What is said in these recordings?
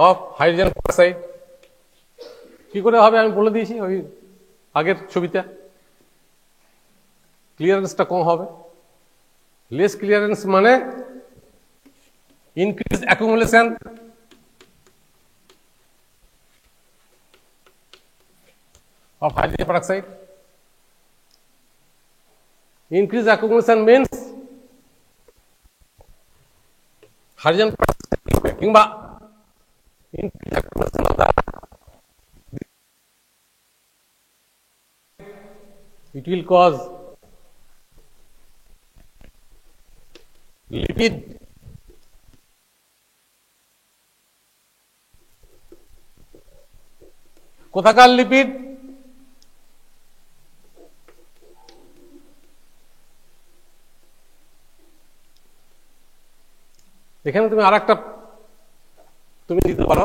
Of hydrogen peroxide. কি করে হবে আমি বলে দিয়েছি ওই আগের ছবিতে। ক্লিয়ারেন্সটা কম হবে। লেস ক্লিয়ারেন্স মানে increase accumulation of hydrogen peroxide. Increased accumulation means hydrogen peroxide কিংবা increased accumulation of the it will cause lipid কোথাকার লিপিড? এখানে তুমি আরেকটা তুমি দিতে পারো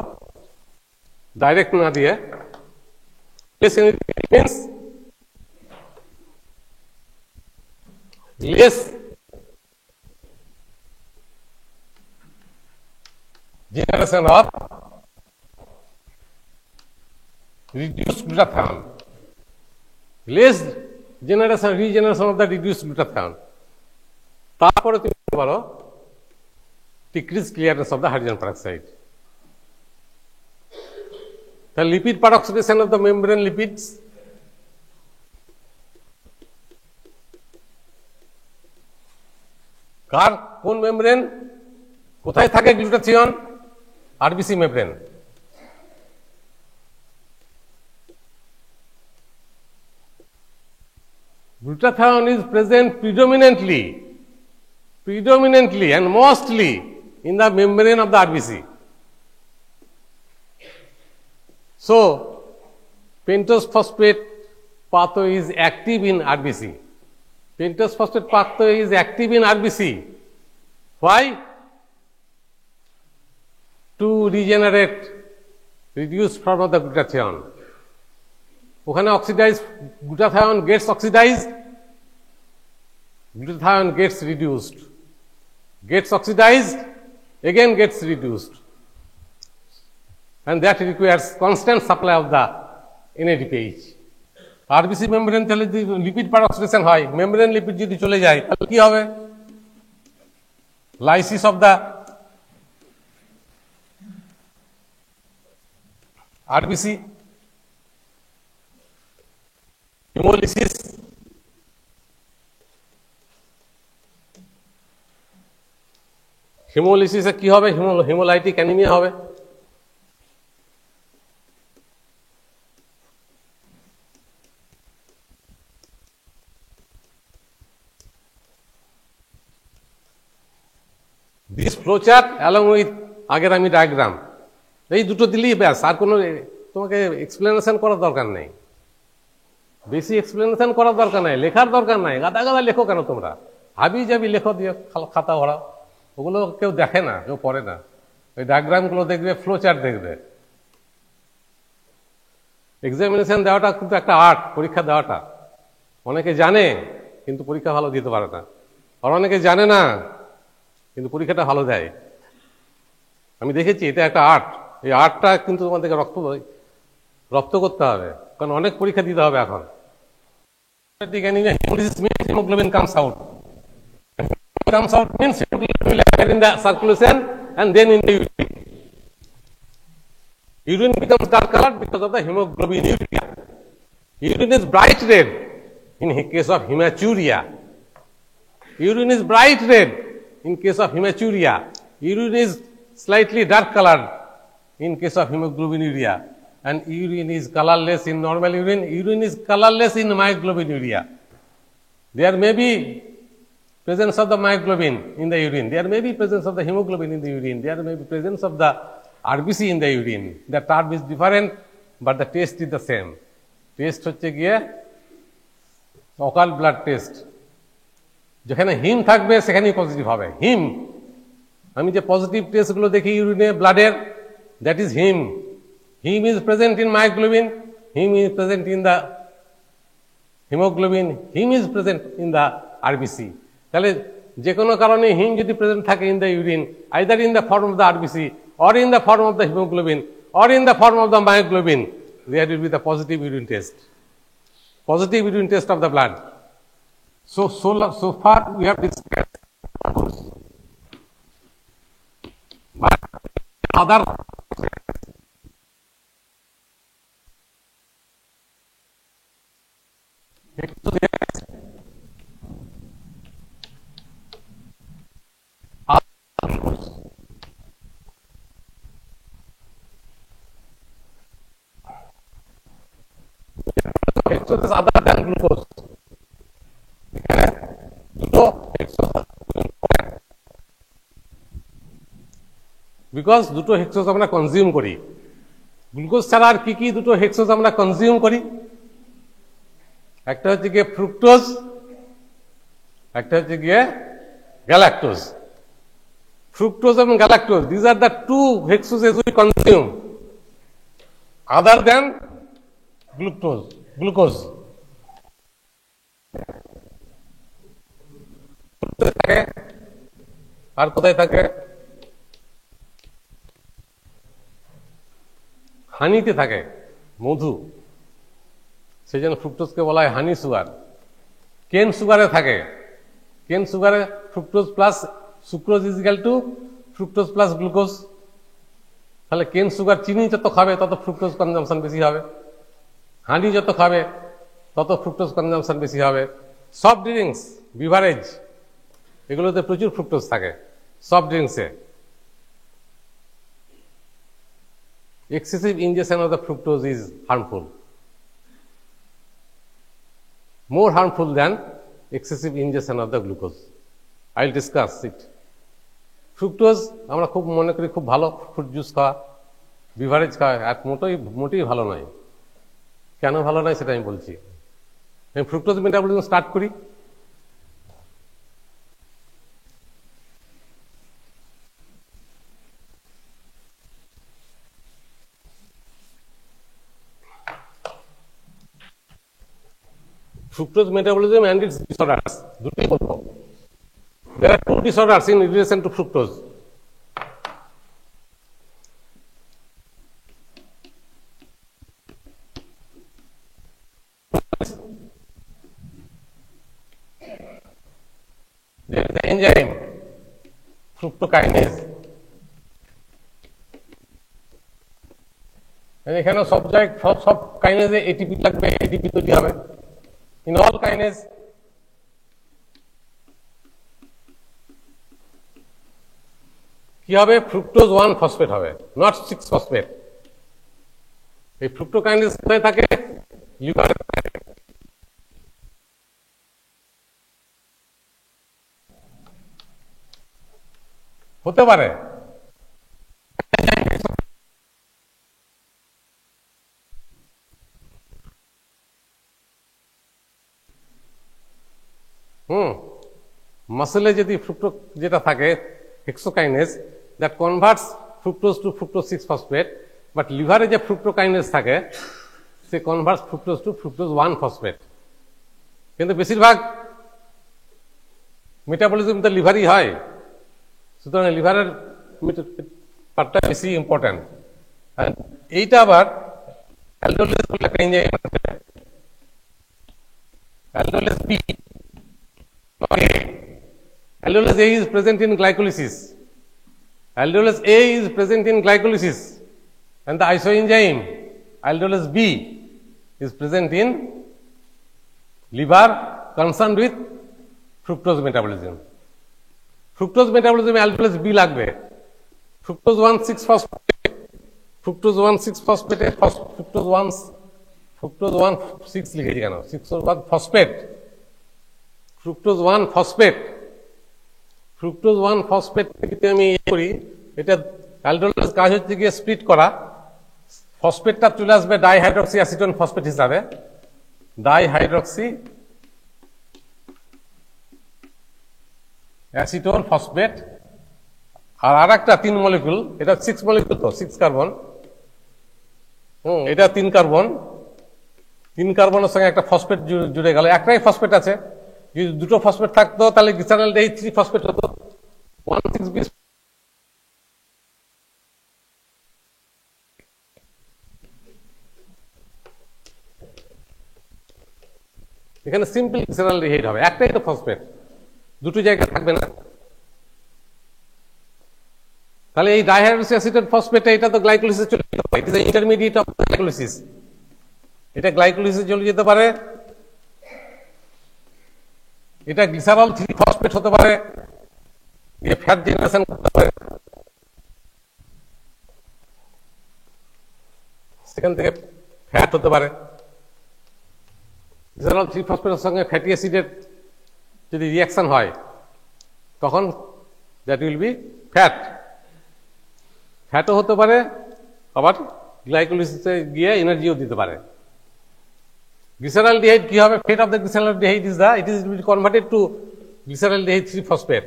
ডাইরেক্ট না দিয়ে, less generation of reduced glutathione, less regeneration of the reduced glutathione। তারপরে তুমি বলতে পারো decreased clearance of the hydrogen peroxide। The lipid peroxidation of the membrane lipids, কার কোন মেমব্রেন, কোথায় থাকে glutathione? RBC membrane. Glutathione is present predominantly and mostly in the membrane of the RBC. So, pentose phosphate pathway is active in RBC. Pentose phosphate pathway is active in RBC. Why? To regenerate reduced form of the glutathione. ওখানে oxidized glutathione gets oxidized, glutathione gets reduced, gets oxidized, again gets reduced, and that requires constant supply of the NADPH. RBC membrane তাহলে যদি lipid পেরক্সিডেশন হয়, membrane lipid যদি চলে যায় তাহলে কি হবে? লাইসিস অফ দা আরবিসি, হেমোলিসিস, হেমোলিসিসে কি হবে? হেমোলাইটিক অ্যানিমিয়া হবে। দিস ফ্লোচার্ট অ্যালং উইথ আগের আমি ডায়াগ্রাম, এই দুটো দিলেই ব্যাস, আর কোনো তোমাকে এক্সপ্লেনেশন করার দরকার নেই, বেশি এক্সপ্লেনেশন করার দরকার নাই, লেখার দরকার নাই। গাদা গাদা লেখো কেন তোমরা? হাবি যাবি লেখো দিয়ে খাতা ভরাও, ওগুলো কেউ দেখে না, কেউ পড়ে না। ওই ডায়াগ্রামগুলো দেখবে, ফ্লোচার্ট দেখবে। এক্সামিনেশন দেওয়াটা কিন্তু একটা আর্ট, পরীক্ষা দেওয়াটা। অনেকে জানে কিন্তু পরীক্ষা ভালো দিতে পারে না, আর অনেকে জানে না কিন্তু পরীক্ষাটা ভালো দেয়। আমি দেখেছি এটা একটা আর্ট। এই আর্টটা কিন্তু তোমাদেরকে রপ্ত করতে হবে, কারণ অনেক পরীক্ষা দিতে হবে এখন। hemoglobin comes out means in the circulation and then in the urine. Urine becomes dark colored because of the hemoglobinuria. Urine is bright red in case of hematuria. Urine is bright red in case of hematuria. Urine is slightly dark colored in case of hemoglobinuria. And urine is colorless in normal urine. Urine is colorless in myoglobinuria. There may be presence of the myoglobin in the urine. There may be presence of the hemoglobin in the urine. There may be presence of the RBC in the urine. The term is different, but the taste is the same. Taste হচ্ছে গিয়ে অকাল blood test. যেখানে হিম থাকবে সেখানেই positive হবে। হিম, আমি যে positive টেস্টগুলো দেখি ইউরিনে, ব্লাডের, that is him. Heme is present in myoglobin, heme is present in the hemoglobin, heme is present in the RBC. তাহলে যে কোনো কারণে হিম যদি প্রেজেন্ট থাকে in the urine, either in the form of the RBC or in the form of the hemoglobin, or in the form of the myoglobin, there will be the positive urine test. Positive urine test of the blood. So far we have discussed. But other hexoses other than glucose. Because দুটো hexose আমরা consume করি, glucose ছাড়া আর কি কি দুটো hexose আমরা consume করি? একটা হচ্ছে গিয়ে ফ্রুক্টোজ, একটা হচ্ছে গিয়ে গ্যালাক্টোজ। ফ্রুক্টোজ এবং galactose, this are the two hexoses we consume other than glucose. থাকে আর কোথায় থাকে? হানিতে থাকে, মধু, সেই জন্য ফ্রুক্টোজকে বলা হয় হানি সুগার। কেন সুগারে থাকে, কেন সুগারে fructose plus sucrose is equal to fructose plus glucose. তাহলে কেন সুগার, চিনি যত খাবে তত ফ্রুক্টোজ কনজাম্পশন বেশি হবে, হানি যত খাবে তত ফ্রুক্টোজ কনজাম্পশন বেশি হবে। সফট ড্রিঙ্কস, বিভারেজ, এগুলোতে প্রচুর ফ্রুক্টোজ থাকে soft ড্রিঙ্কসে। Excessive ingestion of the fructose is harmful, more harmful than excessive ingestion of the glucose. I will discuss it. Fructose আমরা খুব মনে করি খুব ভালো, ফ্রুট জুস খাওয়া, বিভারেজ খাওয়া, আর মোটেই ভালো নয়। কেন ভালো নয় সেটা আমি বলছি। আমি ফ্রুক্টোজ মেটাবলিজম স্টার্ট করি। Fructose metabolism and its disorders. দুটোই বলবো। There are two disorders in relation to fructose. There is the enzyme fructokinase. এখানে সব কাইনেজে এটিপি লাগবে, এটিপি তৈরি হবে। In all kinase, কি হবে? ফ্রুক্টোজ 1 ফসফেট হবে, নট 6 ফসফেট। এই ফ্রুক্টোকাইনেজ কোথায় থাকে? লিভারে। হতে পারে মাসেলে যদি ফ্রুক্টো যেটা থাকে hexokinase, that converts fructose to fructose 6 phosphate, but লিভারে যে ফ্রুক্টোকাইনেজ থাকে সে converts fructose to fructose 1 phosphate. কিন্তু বেশিরভাগ মেটাবলিজম তো লিভারই হয়, সুতরাং লিভারের পার্টটা বেশি ইম্পর্টেন্ট। এইটা আবার অ্যালডোলেজ বলে একটা এনজাইম আছে, aldolase B. Aldolase A is present in glycolysis. Aldolase A is present in glycolysis, and the isoenzyme aldolase B is present in liver concerned with fructose metabolism. Fructose metabolism aldolase B লাগবে। fructose 1,6 phosphate, fructose 1,6 phosphate, fructose 1,6 লিখেছি কেন? 6 phosphate, fructose 1 phosphate. Fructose 1 phosphate থেকে আমি করি, এটা অ্যালডোলেজ কাজ হচ্ছে গিয়ে স্প্লিট করা, ফসফেটটা চলে আসবে ডাইহাইড্রক্সি অ্যাসিটোন ফসফেট হিসাবে, ডাইহাইড্রক্সি অ্যাসিটোন ফসফেট। আর একটা 3 মলিকুল, এটা 6 মলিকুল, তো 6 কার্বন, এটা 3 কার্বন, 3 কার্বনের সঙ্গে একটা ফসফেট জুড়ে গেল। একটাই ফসফেট আছে, যদি দুটো ফসফেট থাকতো তাহলে গ্লিসারল এই 3 ফসফেট হতো। 1,6 এখানে সিম্পল গ্লিসারলডিহাইড হবে, একটাই তো ফসফেট, দুটো জায়গায় থাকবে না। তাহলে এই ডাইহাইড্রোক্সি অ্যাসিটেট ফসফেট এটা তো গ্লাইকোলিসিসে চলে যেতে পারে, it is intermediate of glycolysis, এটা গ্লাইকোলিসিসে চলে যেতে পারে। এটা গ্লিসারল 3 ফসফেট হতে পারে, ये ফ্যাট জেনারেশন করতে পারে, সেখান থেকে ফ্যাট হতে পারে। গ্লিসারল 3 ফসফেটের সঙ্গে ফ্যাটি অ্যাসিডের যদি রিঅ্যাকশন হয় তখন দ্যাট উইল বি ফ্যাট। ফ্যাটও হতে পারে, আবার গ্লাইকোলিসিসে গিয়ে এনার্জিও দিতে পারে। গ্লিসারলডিহাইড কি হবে? Fate of the glyceraldehyde is it is converted to glyceraldehyde 3 phosphate.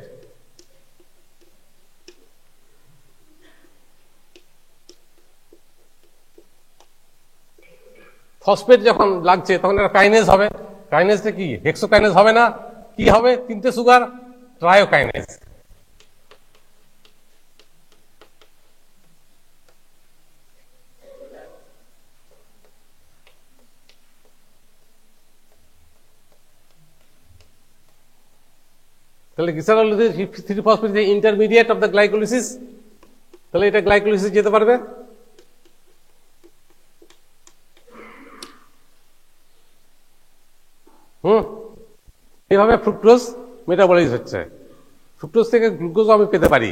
Phosphate যখন লাগছে তখন একটা কাইনেজ হবে, কাইনেজটা কি হেক্সোকাইনেজ হবে না, কি হবে? 3টে সুগার, ট্রায়োকাইনেজ। তাহলে glyceraldehyde 3 phosphate is intermediate of the glycolysis, তাহলে এটা গ্লাইকোলিসিস যেতে পারবে। এইভাবে ফ্রুক্টোজ মেটাবলাইজ হচ্ছে। ফ্রুক্টোজ থেকে গ্লুকোজ আমি পেতে পারি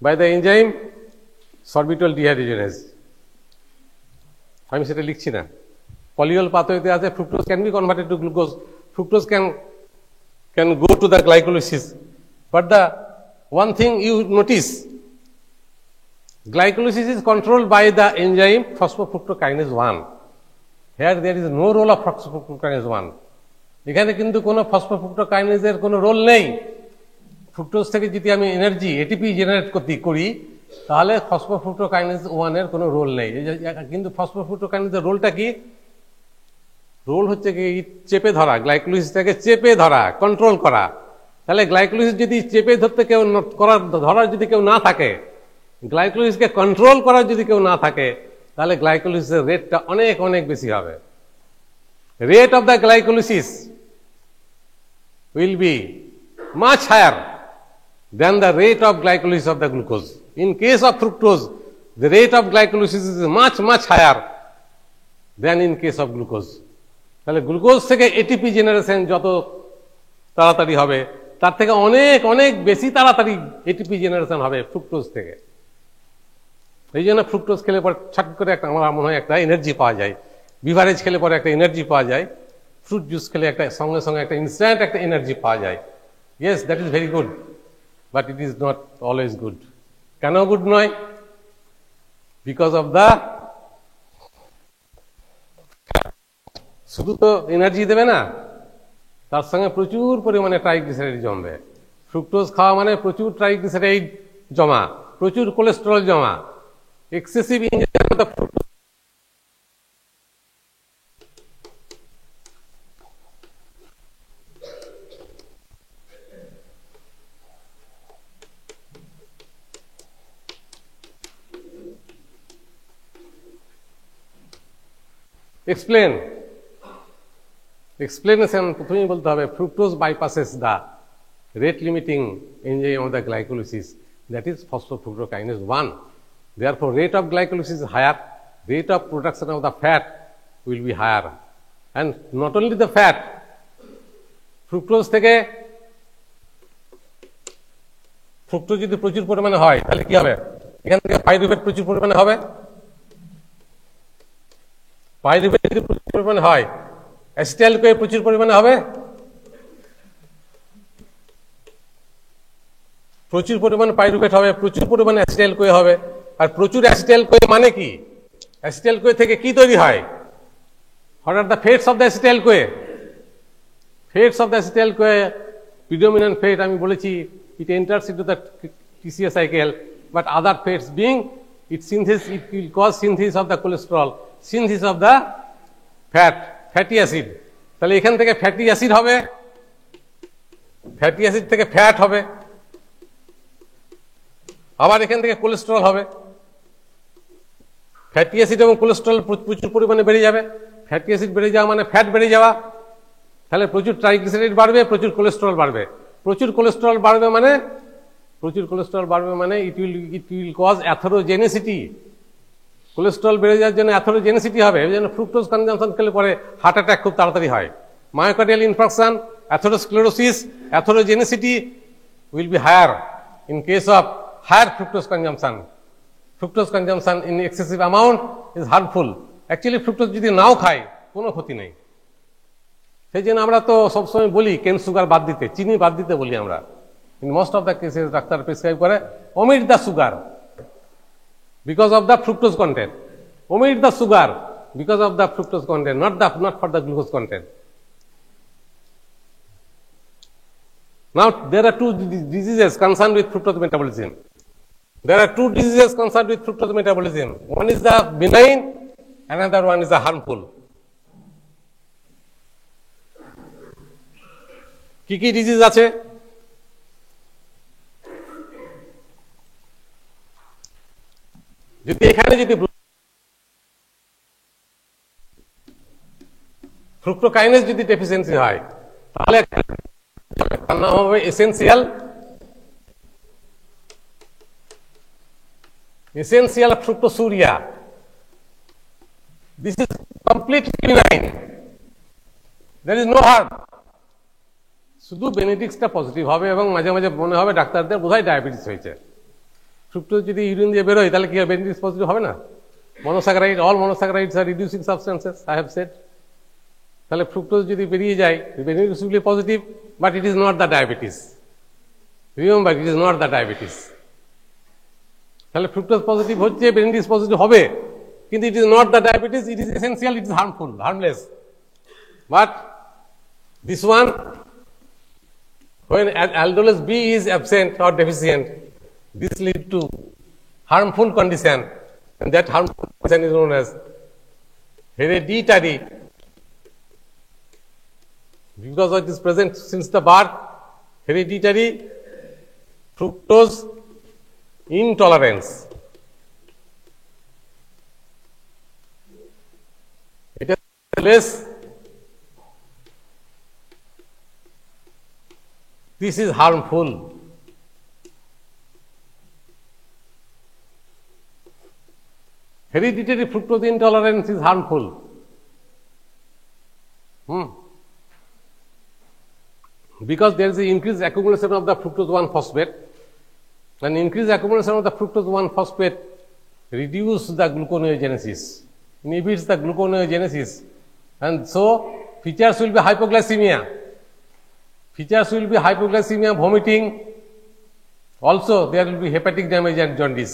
by the enzyme sorbitol dehydrogenase. আমি সেটা লিখছি না, পলিওল পাথওয়েতে আছে fructose can be converted to glucose, fructose can go to the glycolysis. But the one thing you notice, glycolysis is controlled by the enzyme phosphofructokinase 1. Here there is no role of phosphofructokinase 1. এখানে কিন্তু কোনো ফসফোফ্রুক্টোকাইনেজের কোনো role নেই। Fructose থেকে যদি আমি energy ATP generate করি তাহলে ফসফোফ্রুক্টোকাইনেজ 1 এর কোনো রোল নেই। কিন্তু ফসফোফ্রুক্টোকাইনেজের রোলটা কি? রোল হচ্ছে কি চেপে ধরা, গ্লাইকোলিসিসটাকে চেপে ধরা, কন্ট্রোল করা। তাহলে গ্লাইকোলিসিস যদি চেপে ধরতে কেউ ধরার যদি কেউ না থাকে, গ্লাইকোলিসিসকে কন্ট্রোল করার যদি কেউ না থাকে, তাহলে গ্লাইকোলিসিসের রেটটা অনেক অনেক বেশি হবে। Rate of the glycolysis will be much higher than the rate of glycolysis of the glucose. In case of fructose, the rate of glycolysis is much higher than in case of glucose. তাহলে glucose থেকে ATP generation যত তাড়াতাড়ি হবে তার থেকে অনেক অনেক বেশি তাড়াতাড়ি এটিপি জেনারেশন হবে ফ্রুক্টোজ থেকে। এই জন্য ফ্রুক্টোজ খেলে পরে ছট করে একটা আমার মনে হয় একটা এনার্জি পাওয়া যায়, বিভারেজ খেলে পরে একটা এনার্জি পাওয়া যায়, ফ্রুট জুস খেলে একটা সঙ্গে সঙ্গে একটা ইনস্ট্যান্ট একটা এনার্জি পাওয়া যায়। Yes, that is very good, but it is not always good. কেন গুড নয়? বিকজ অফ দ্য, শুধু তো এনার্জি দেবে না, তার সঙ্গে প্রচুর পরিমাণে ট্রাইগ্লিসারাইড জমবে। ফ্রুক্টোজ খাওয়া মানে প্রচুর ট্রাইগ্লিসারাইড জমা, প্রচুর কোলেস্টেরল জমা, excessive injection of fructose. Explain, explanation প্রথমেই বলতে হবে fructose bypasses the rate limiting enzyme of the glycolysis, that is phosphofructokinase 1. Therefore rate of glycolysis is higher, rate of production of the fat will be higher. And not only the fat, fructose থেকে fructose যদি প্রচুর পরিমাণে হয় তাহলে কি হবে? এখান থেকে পাইরুভেট প্রচুর পরিমাণে হবে। পাইরুভেট যদি প্রচুর পরিমাণে হয়, অ্যাসিটাইল কোয়ে প্রচুর পরিমাণে হবে। প্রচুর পরিমাণে পাইরুভেট হবে, প্রচুর পরিমাণে অ্যাসিটাইল কোয়ে হবে। আর প্রচুর অ্যাসিটাইল কোয়ে মানে কি? অ্যাসিটাইল কোয়ে থেকে কি তৈরি হয়? What are the fates of the acetyl CoA? Fates of the acetyl CoA, predominant fate আমি বলেছি, it enters into the TCA cycle, but other fates being it will cause synthesis of the cholesterol, synthesis of the fatty acid. তাহলে এখান থেকে fatty acid হবে, fatty acid থেকে fat হবে, আবার এখান থেকে কোলেস্টেরল হবে। ফ্যাটি অ্যাসিড এবং কোলেস্টেরল প্রচুর পরিমাণে বেড়ে যাবে। ফ্যাটি অ্যাসিড বেড়ে যাওয়া মানে ফ্যাট বেড়ে যাওয়া, তাহলে প্রচুর ট্রাইগ্লিসারাইড বাড়বে, প্রচুর কোলেস্টেরল বাড়বে। প্রচুর কোলেস্টেরল বাড়বে মানে ইট উইল কজ অ্যাথেরোজেনেসিটি। কোলেস্টেরল বেড়ে যাওয়ার জন্য অ্যাথেরোজেনেসিটি হবে, এই জন্য ফ্রুক্টোজ কনজাম্পশন করলে পরে হার্ট অ্যাটাক খুব তাড়াতাড়ি হয়। Myocardial infarction, atherosclerosis, atherogenicity will be higher in case of higher fructose consumption. Fructose consumption in excessive amount is harmful. Actually fructose যদি নাও খায় কোনো ক্ষতি নেই। সেই জন্য আমরা তো সবসময় বলি কেন সুগার বাদ দিতে, চিনি বাদ দিতে বলি আমরা। In most of the cases doctor prescribe করে omit the sugar because of the fructose content. Omit the sugar because of the fructose content, not for the glucose content. Now there are two diseases concerned with fructose metabolism. There are two diseases concerned with fructose metabolism. One is the benign, another one is the harmful. কি কি disease আছে? যদি এখানে যদি ফ্রুক্টোকাইনেজ যদি deficiency হয় তাহলে তার নাম হবে essential fructosuria. This is completely benign. There is no harm. শুধু বেনিডিক্সটা পজিটিভ হবে এবং মাঝে মাঝে মনে হবে ডাক্তারদের বোধহয় ডায়াবেটিস হয়েছে। ফ্রুক্টোজ যদি ইউরিন দিয়ে বেরোয় তাহলে কি বেনিডিক্স পজিটিভ হবে না? Monosaccharide, all monosaccharides are reducing substances, I have said. তাহলে ফ্রুক্টোজ যদি বেরিয়ে যায় Benedict's will be positive, but it is not the diabetes. Remember, it is not the diabetes. তাহলে ফ্রুক্টোজ পজিটিভ হচ্ছে, বেনিডিক্স পজিটিভ হবে, কিন্তু it is not the diabetes, it is essential, it is harmless. But this one, when aldolase B is absent or deficient, this lead to harmful condition, and that harmful condition is known as hereditary. Because it is present since the birth, hereditary fructose intolerance. It is less. This is harmful. Hereditary fructose intolerance is harmful. Because there is an increased accumulation of the fructose 1-phosphate, and increased accumulation of the fructose 1-phosphate reduces the gluconeogenesis, inhibits the gluconeogenesis, and so features will be hypoglycemia. Features will be hypoglycemia, vomiting. Also, there will be hepatic damage and jaundice.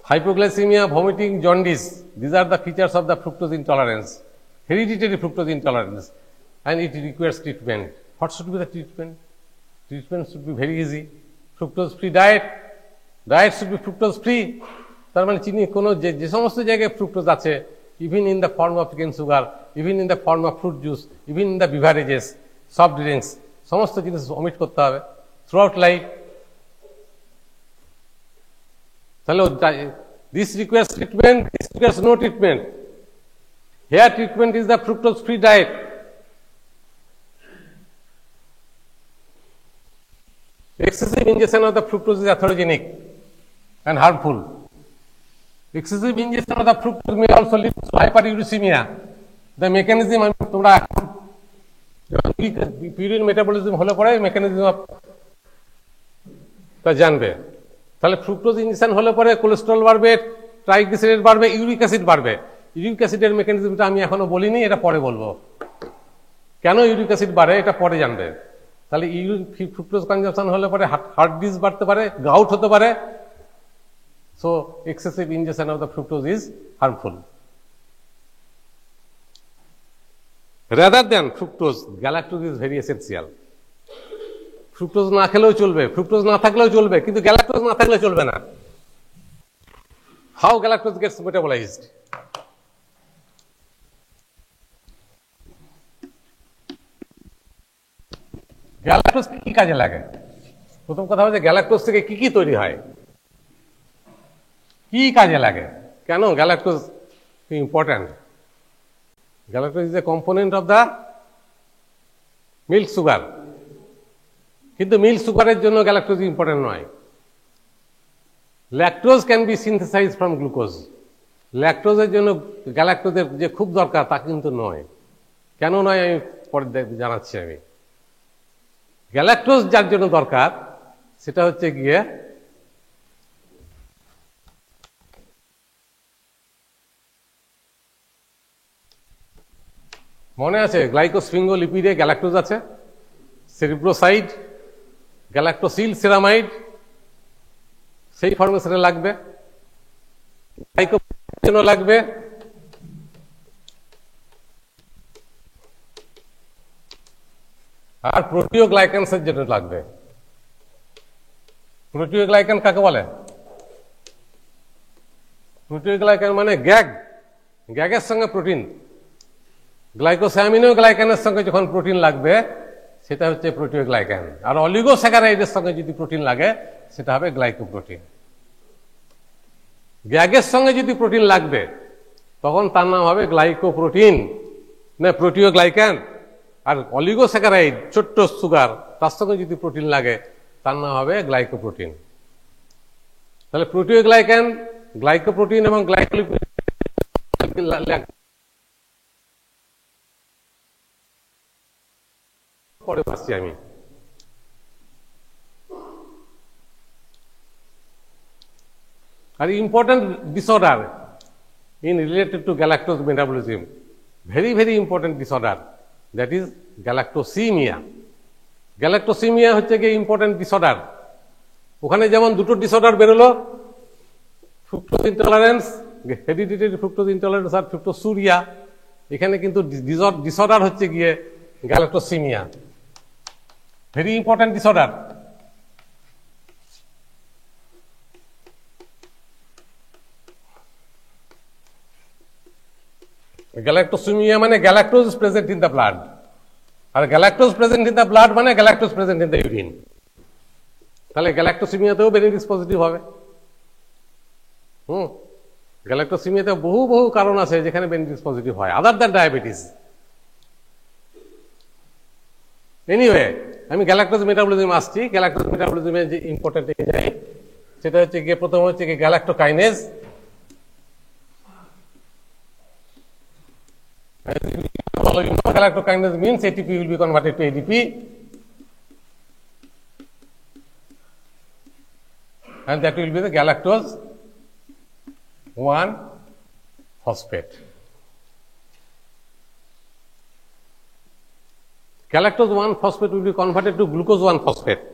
Hypoglycemia, vomiting, jaundice. These are the features of the fructose intolerance, hereditary fructose intolerance, and it requires treatment. What should be the treatment? Treatment should be very easy. Fructose-free diet. Diet should be fructose-free. তার মানে চিনি কোনো যে সমস্ত জায়গায় fructose আছে, even in the form of cane sugar, even in the form of fruit juice, even in the beverages, soft drinks, সমস্ত জিনিস অমিট করতে হবে থ্রু আউট লাইফ। তাহলে this requires treatment, this requires no treatment. Here treatment is the fructose free diet. Excessive ingestion of the fructose is atherogenic and harmful. Excessive ingestion of the fructose may also lead to hyperuricemia. The mechanism তোমরা purine metabolism হলে পরে mechanism of তা জানবে। তাহলে fructose injection হলে পরে cholesterol বাড়বে, triglyceride বাড়বে, ইউরিক অ্যাসিড বাড়বে। ইউরিক অ্যাসিডের মেকানিজমটা আমি এখনো বলিনি, এটা পরে বলবো। কেন ইউরিক অ্যাসিড বাড়ে এটা পরে জানবে। তাহলে ফ্রুক্টোজ কনজাম্পশন হলে পরে হার্ট ডিজিজ বাড়তে পারে, গাউট হতে পারে। So excessive injection of the fructose is harmful. Rather than fructose, galactose is very essential. Fructose না খেলেও চলবে, ফ্রুক্টোজ না থাকলেও চলবে, কিন্তু গ্যালাক্টোজ না থাকলে চলবে না। How galactose gets metabolized? Galactose কি কাজে লাগে? প্রথম কথা হচ্ছে গ্যালাক্টোজ থেকে কি কি তৈরি হয়, কি কাজে লাগে, কেন galactose important? Galactose is a component of the milk sugar, কিন্তু মিল্ক সুগারের জন্য গ্যালাক্টোজ ইম্পর্টেন্ট নয়। Lactose can be synthesize from glucose. ল্যাকটোজের জন্য গ্যালাক্টোজের যে খুব দরকার তা কিন্তু নয়। কেন নয় আমি পরে জানাচ্ছি। আমি গ্যালাক্টোজ যার জন্য দরকার সেটা হচ্ছে গিয়ে মনে আছে গ্লাইকোসফিঙ্গোলিপিডে গ্যালাক্টোজ আছে, সেরিব্রোসাইড, গ্যালাক্টোসিল সেরামাইড, সেই ফর্মেশনে লাগবে, জন্য লাগবে, আর প্রোটিওগ্লাইকানসের জন্য লাগবে। প্রোটিওগ্লাইকান কাকে বলে? প্রোটিওগ্লাইকান মানে গ্যাগ, গ্যাগের সঙ্গে প্রোটিন। গ্লাইকোস্যামিনোগ্লাইকানের সঙ্গে যখন প্রোটিন লাগবে সেটা হচ্ছে প্রোটিওগ্লাইকান, আর অলিগোস্যাকারাইডের সঙ্গে যদি প্রোটিন লাগে সেটা হবে গ্লাইকোপ্রোটিন। গ্যাগের সঙ্গে যদি প্রোটিন লাগবে তখন তার নাম হবে গ্লাইকোপ্রোটিন না প্রোটিওগ্লাইকান, আর অলিগোস্যাকারাইড ছোট্ট সুগার তার সঙ্গে যদি প্রোটিন লাগে তার নাম হবে গ্লাইকোপ্রোটিন। তাহলে প্রোটিওগ্লাইকান, গ্লাইকোপ্রোটিন এবং গ্লাইকোলিপিড পরে আসছি আমি। আর important disorder in related to galactose metabolism, very very important disorder, that is galactosemia. Galactosemia হচ্ছে কি ইম্পর্টেন্ট ডিসঅর্ডার। ওখানে যেমন দুটো ডিসঅর্ডার বেরোলো, fructose intolerance, hereditary fructose intolerance আর ফ্রুক্টোসুরিয়া, এখানে কিন্তু ডিসঅর্ডার হচ্ছে গিয়ে galactosemia, very important disorder. Galactosemia মানে galactose present in the blood, আর galactose present in the blood মানে galactose present in the urine. তাহলে গ্যালাক্টোসেমিয়াতেও বেনিফিট পজিটিভ হবে। গ্যালাক্টোসেমিয়াতে বহু বহু কারণ আছে যেখানে বেনিফিট পজিটিভ হয়, আদার দ্যান ডায়াবেটিস। এনিওয়ে, আমি গ্যালাক্টোজ মেটাবলিজম আসছি। গ্যালাক্টোজ মেটাবলিজমের যে ইম্পর্টেন্ট এনজাইম সেটা হচ্ছে গিয়ে প্রথম হচ্ছে গিয়ে গ্যালাক্টোকাইনেজ। Galactokinase means ATP will be converted to ADP, and that will be the galactose 1-phosphate. Galactose 1-phosphate will be converted to glucose 1-phosphate.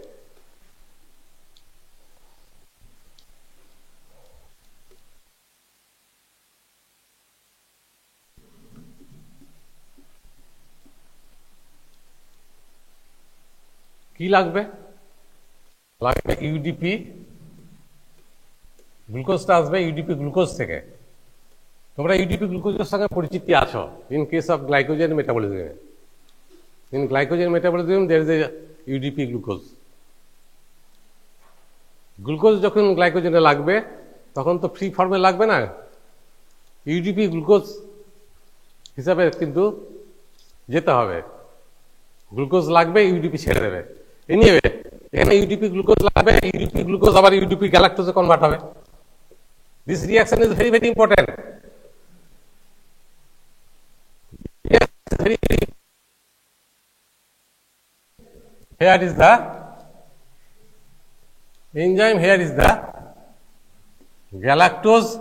কি লাগবে? লাগবে ইউডিপি, গ্লুকোজটা আসবে ইউডিপি গ্লুকোজ থেকে। তোমরা ইউডিপি গ্লুকোজের সঙ্গে পরিচিতি আছো in case of glycogen metabolism. In glycogen metabolism there is a UDP glucose. Glucose যখন গ্লাইকোজেনে লাগবে তখন তো ফ্রি ফর্মে লাগবে না, ইউডিপি গ্লুকোজ হিসাবে কিন্তু যেতে হবে। গ্লুকোজ লাগবে, ইউডিপি ছেড়ে দেবে। এনিওয়ে, এখানে ইউডিপি গ্লুকোজ লাগবে, ইউডিপি গ্লুকোজ আবার ইউডিপি গ্যালাক্টোজে কনভার্ট হবে। This reaction is very very important. Here is the enzyme, here is the galactose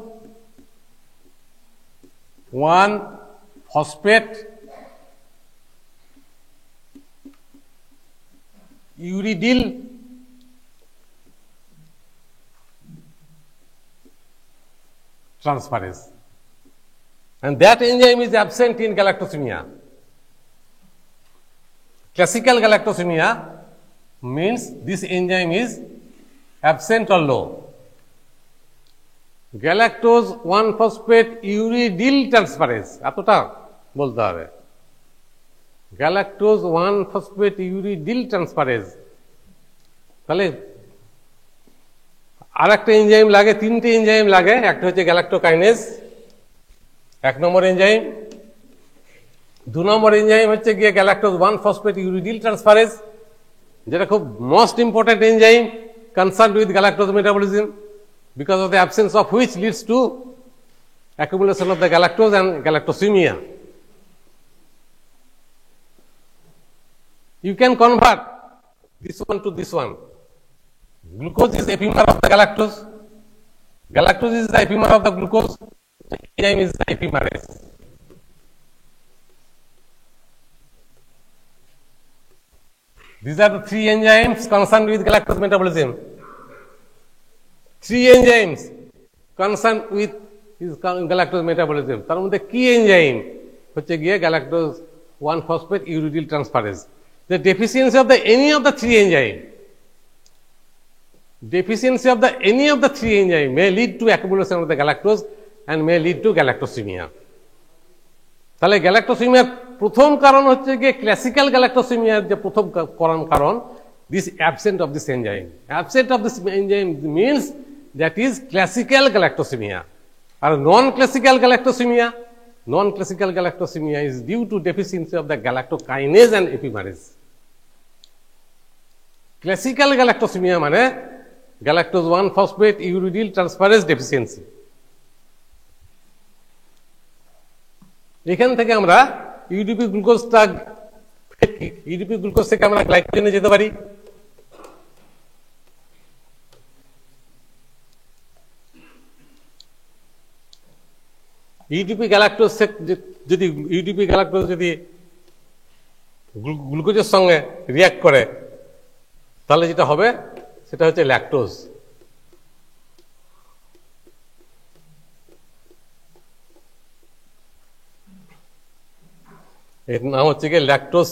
1-phosphate uridyl transferase, and that enzyme is absent in galactosemia. Classical galactosemia means this enzyme is absent or low. Galactose 1-phosphate uridyl transferase, এতটা বলতে হবে। Galactose 1-phosphate uridyl transferase, তাহলে আর একটা enzyme লাগে, তিনটে enzyme লাগে। একটা হচ্ছে গ্যালাক্টোকাইনেজ, 1 নম্বর এনজাইম। 2 নম্বর এনজাইম হচ্ছে গিয়ে গ্যালাক্টোজ 1 ফসফেট ইউরিডিল ট্রান্সফারেজ, যেটা খুব most important enzyme concerned with galactose metabolism, because of the absence of which leads to accumulation of the galactose and galactosemia. You can convert this one to this one. Glucose is epimer of the galactose. Galactose is the epimer of the glucose. Enzyme is the epimerase. These are the 3 enzymes concerned with galactose metabolism. 3 enzymes concerned with galactose metabolism. তার মধ্যে কি enzyme হচ্ছে গিয়ে galactose 1 phosphate uridyl transferase. The deficiency of any of the 3 enzyme, deficiency of any of the 3 enzyme may lead to accumulation of the galactose and may lead to galactosemia. তাহলে গ্যালাক্টোসেমিয়ার প্রথম কারণ হচ্ছে গিয়ে ক্লাসিক্যাল গ্যালাক্টোসেমিয়ার যে প্রথম কারণ this absent of this enzyme. Absent of this enzyme means that is classical galactosemia. Or non-classical galactosemia is due to deficiency of the galactokinase and epimerase. Classical galactosemia মানে galactose 1 phosphate uridyl transferase deficiency. এখান থেকে আমরা UDP glucose থেকে আমরা গ্লাইকোজেনে যেতে পারি। UDP galactose যদি গ্লুকোজের সঙ্গে রিয়াক্ট করে তাহলে যেটা হবে সেটা হচ্ছে ল্যাকটোজ। এর নাম হচ্ছে গিয়ে ল্যাকটোজ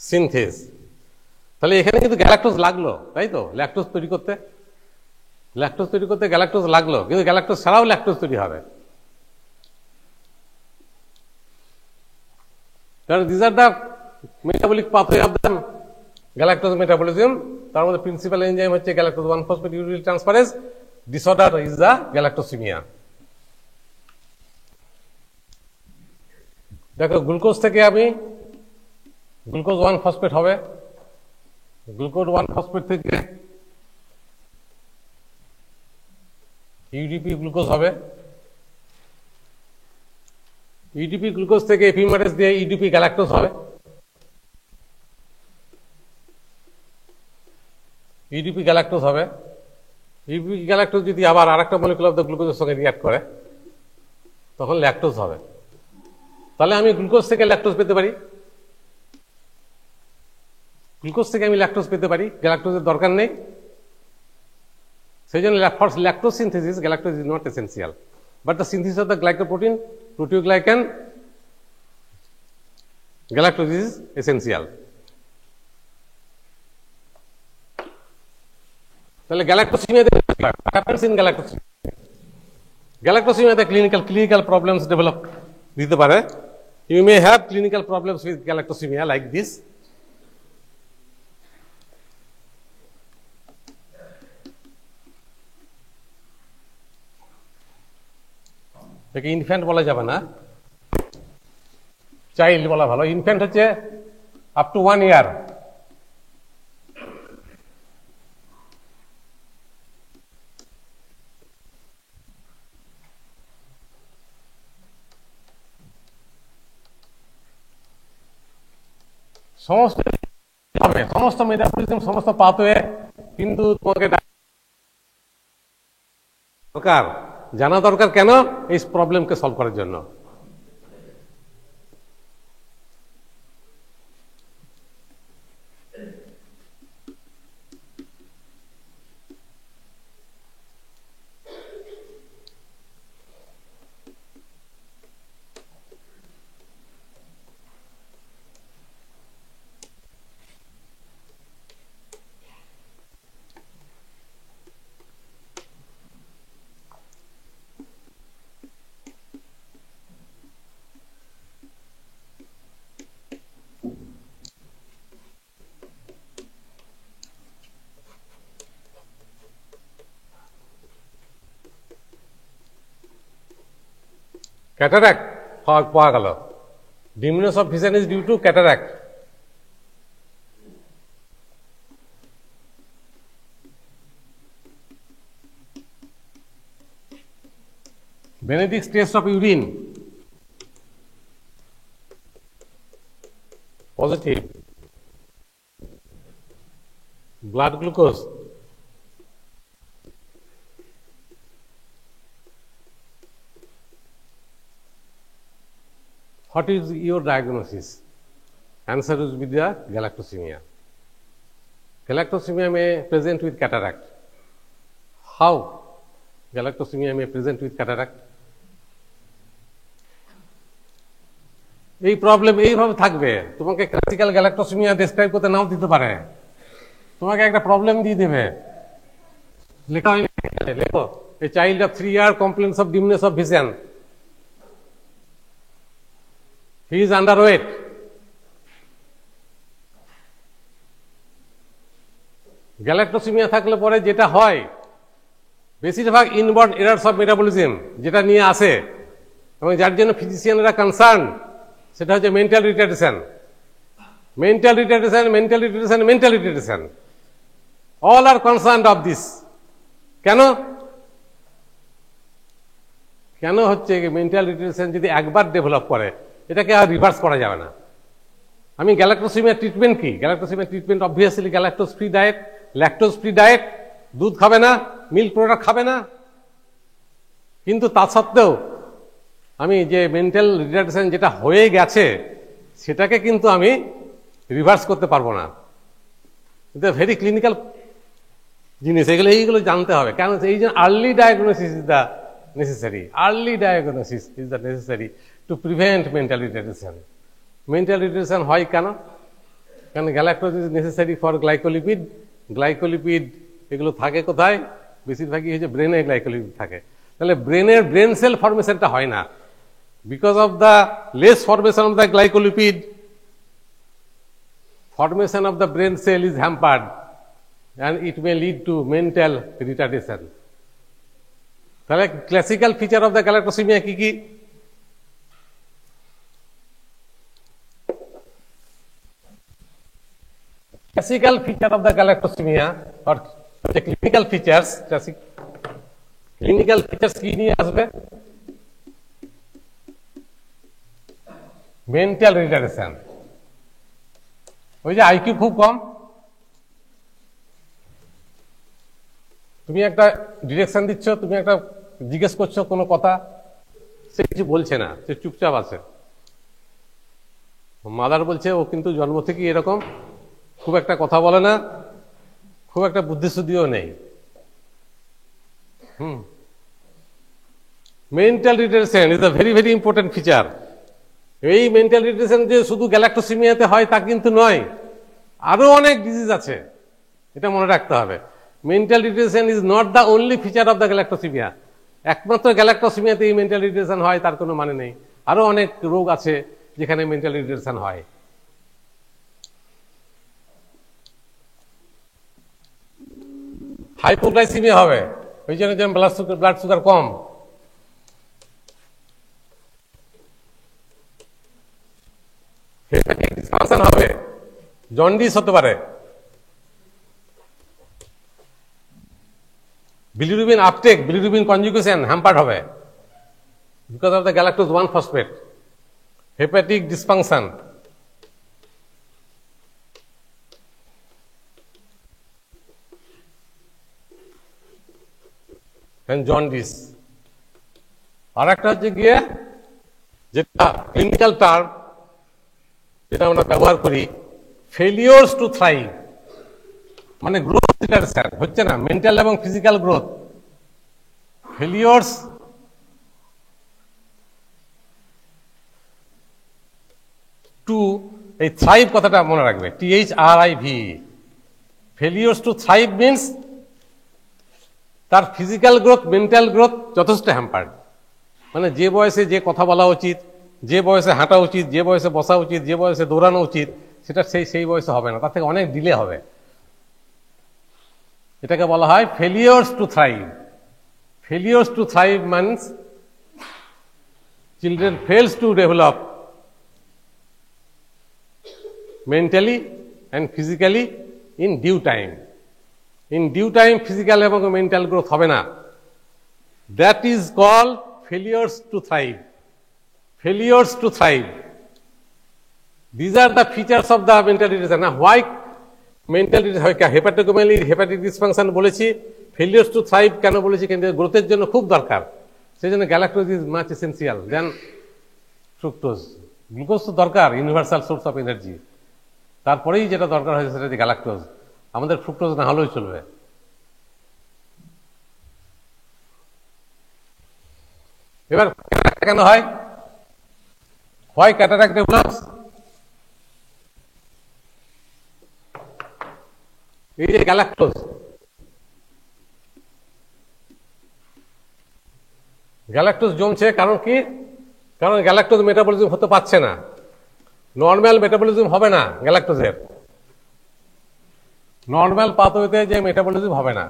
সিনথেস। তাহলে এখানে কিন্তু গ্যালাক্টোজ লাগলো, তাই তো? ল্যাকটোজ তৈরি করতে গ্যালাক্টোজ লাগলো, কিন্তু গ্যালাক্টোজ ছাড়াও ল্যাকটোজ তৈরি হবে। কারণ this are the metabolic pathway of the galactose metabolism. তার মধ্যে প্রিন্সিপাল এনজাইম হচ্ছে galactose 1 phosphate uridyl transferase. Disorder is the galactosemia. দেখো, গ্লুকোজ থেকে আমি গ্লুকোজ 1 ফসফেট হবে, গ্লুকোজ 1 ফসফেট থেকে ইউডিপি গ্লুকোজ হবে, ইউডিপি গ্লুকোজ থেকে এপিমারেজ দিয়ে ইউডিপি গ্যালাক্টোজ হবে, ইউডিপি গ্যালাক্টোজ হবে। ইউডিপি গ্যালাক্টোজ যদি আবার আরেকটা মলিকুল অফ দ্য গ্লুকোজের সঙ্গে রিঅ্যাক্ট করে তখন ল্যাকটোজ হবে। তাহলে আমি গ্লুকোজ থেকে ল্যাকটোজ পেতে পারি, গ্যালাক্টোজের দরকার নেই। সেই জন্য for lactose synthesis, galactose is not essential. But the synthesis of the glycoprotein, proteoglycan, galactose is essential. তাহলে গ্যালাক্টোসেমিয়াতে what happens in galactosemia clinical problems develop দিতে পারে। You may have clinical problems with galactosemia like this. একে infant বলা যাবে না, child বলা ভালো। Infant হচ্ছে আপ টু 1 year। সমস্ত মেটাবলিজম, সমস্ত পাথওয়ে কিন্তু তোমাকে জানা দরকার। কেন? এই প্রবলেমকে সলভ করার জন্য। ক্যাটারাক্ট পাওয়া গেল। Diminution of vision is due to cataract. Benedict's test of urine, positive. Blood glucose, what is your diagnosis? Answer is with the galactosemia. Galactosemia may present with cataract. How galactosemia may present with cataract? এই problem এইভাবে থাকবে, তোমাকে classical গ্যালাক্টোসিমিয়া describe করতে নাও দিতে পারে, তোমাকে একটা problem দিয়ে দেবে, লেখা হয় লেখো a child of 3 year complaints of dimness of vision, he is underweight, গ্যালাক্টোসিমিয়া থাকলে পরে যেটা হয় বেশিরভাগ ইনবর্ন এরার্স অফ মেটাবলিজম যেটা নিয়ে আসে এবং যার জন্য ফিজিশিয়ানরা কনসার্ন সেটা হচ্ছে mental retardation, mental retardation, mental retardation, mental retardation, all R concern of this. কেন কেন হচ্ছে মেন্টাল রিটার্ডেশন যদি একবার ডেভেলপ করে এটাকে আর রিভার্স করা যাবে না। আমি গ্যালাক্টোসিমিয়া ট্রিটমেন্ট কি? Galactosemia treatment obviously galactose free diet, lactose free diet, দুধ খাবে না, মিল্ক প্রোডাক্ট খাবে না। কিন্তু তা সত্ত্বেও আমি যে মেন্টাল রিটার্ডেশন যেটা হয়ে গেছে সেটাকে কিন্তু আমি রিভার্স করতে পারবো না। এটা ভেরি ক্লিনিক্যাল জিনিস, এইগুলো জানতে হবে। কেন? এই যে early diagnosis is the necessary, early diagnosis is the necessary to prevent mental retardation. Mental retardation হয় কেন? কারণ galactose is necessary for glycolipid, glycolipid এগুলো থাকে কোথায়? বেশিরভাগই হচ্ছে ব্রেনে গ্লাইকোলিপিড থাকে। তাহলে ব্রেনের ব্রেন সেল ফরমেশনটা হয় না, because of the less formation of the glycolipid, formation of the brain cell is hampered and it may lead to mental retardation. তাহলে classical feature of the galactosemia কি কি? Classical feature of the galactosemia or the clinical features, clinical features কি নিয়ে আসবে? Mental retardation. ওই যে IQ খুব কম, তুমি একটা ডিরেকশন দিচ্ছ, তুমি একটা জিজ্ঞেস করছো কোনো কথা, সে কিছু বলছে না, সে চুপচাপ আছে। মাদার বলছে ও কিন্তু জন্ম থেকে এরকম, খুব একটা কথা বলে না, খুব একটা বুদ্ধিশুদ্ধিও নেই। Mental retardation is a very very important feature. এই মেন্টাল রিটার্ডেশন যে শুধু গ্যালাক্টোসিমিয়াতে হয় তা কিন্তু নয়, আরো অনেক ডিজিজ আছে, এটা মনে রাখতে হবে। Mental retardation is not the only feature of the galactosemia. একমাত্র গ্যালাক্টোসিমিয়াতে এই মেন্টাল রিটার্ডেশন হয় তার কোনো মানে নেই, আরো অনেক রোগ আছে যেখানে মেন্টাল রিটার্ডেশন হয়। হাইপোগ্লাইসিমিয়া হবে, ওই জন্য ব্লাড সুগার কম। ডিসফাংশন হবে, জন্ডিস হতে পারে। Bilirubin uptake, bilirubin conjugation hampered হবে because of the galactose 1 phosphate. Hepatic dysfunction, jaundice. আর একটা হচ্ছে গিয়ে যেটা ক্লিনিক্যাল টার্ম যেটা আমরা ব্যবহার করি, ফেলিওরস টু থ্রাইভ, মানে গ্রোথ রিটার্ডেশন হচ্ছে না, মেন্টাল এবং ফিজিক্যাল গ্রোথ। ফেলিওরস টু, এই থ্রাইভ কথাটা মনে রাখবে, THRIV। ফেলিওরস টু থ্রাইভ মিনস তার ফিজিক্যাল গ্রোথ, মেন্টাল গ্রোথ যথেষ্ট হ্যাম্পার্ড। মানে যে বয়সে যে কথা বলা উচিত, যে বয়সে হাঁটা উচিত, যে বয়সে বসা উচিত, যে বয়সে দৌড়ানো উচিত, সেটা সেই বয়সে হবে না, তার থেকে অনেক ডিলে হবে। এটাকে বলা হয় failures to thrive. Failures to thrive means children fails to develop mentally and physically in due time. In due time physical এবং mental growth হবে না. That is called failures to thrive. Failures to thrive. These are the features of the mental retardation. Now why mental retardation? Hepatomegaly, hepatic dysfunction বলেছি, failures to thrive কেন বলেছি? কিন্তু গ্রোথের জন্য খুব দরকার। সেজন্য galactose is much essential than fructose. Glucose তো দরকার, ইউনিভার্সাল সোর্স অফ এনার্জি। তারপরেই যেটা দরকার হয়েছে সেটা হচ্ছে গ্যালাক্টোজ। আমাদের ফ্রুক্টোজ না হলেও চলবে। এবার কেন হয়? Why cataract develops? এই যে গ্যালাক্টোজ, গ্যালাক্টোজ জমছে কারণ কি? কারণ গ্যালাক্টোজ মেটাবলিজম হতে পারছে না, নর্মাল মেটাবলিজম হবে না গ্যালাক্টোজের, নর্মাল পাথওয়েতে যে মেটাবলিজম হবে না,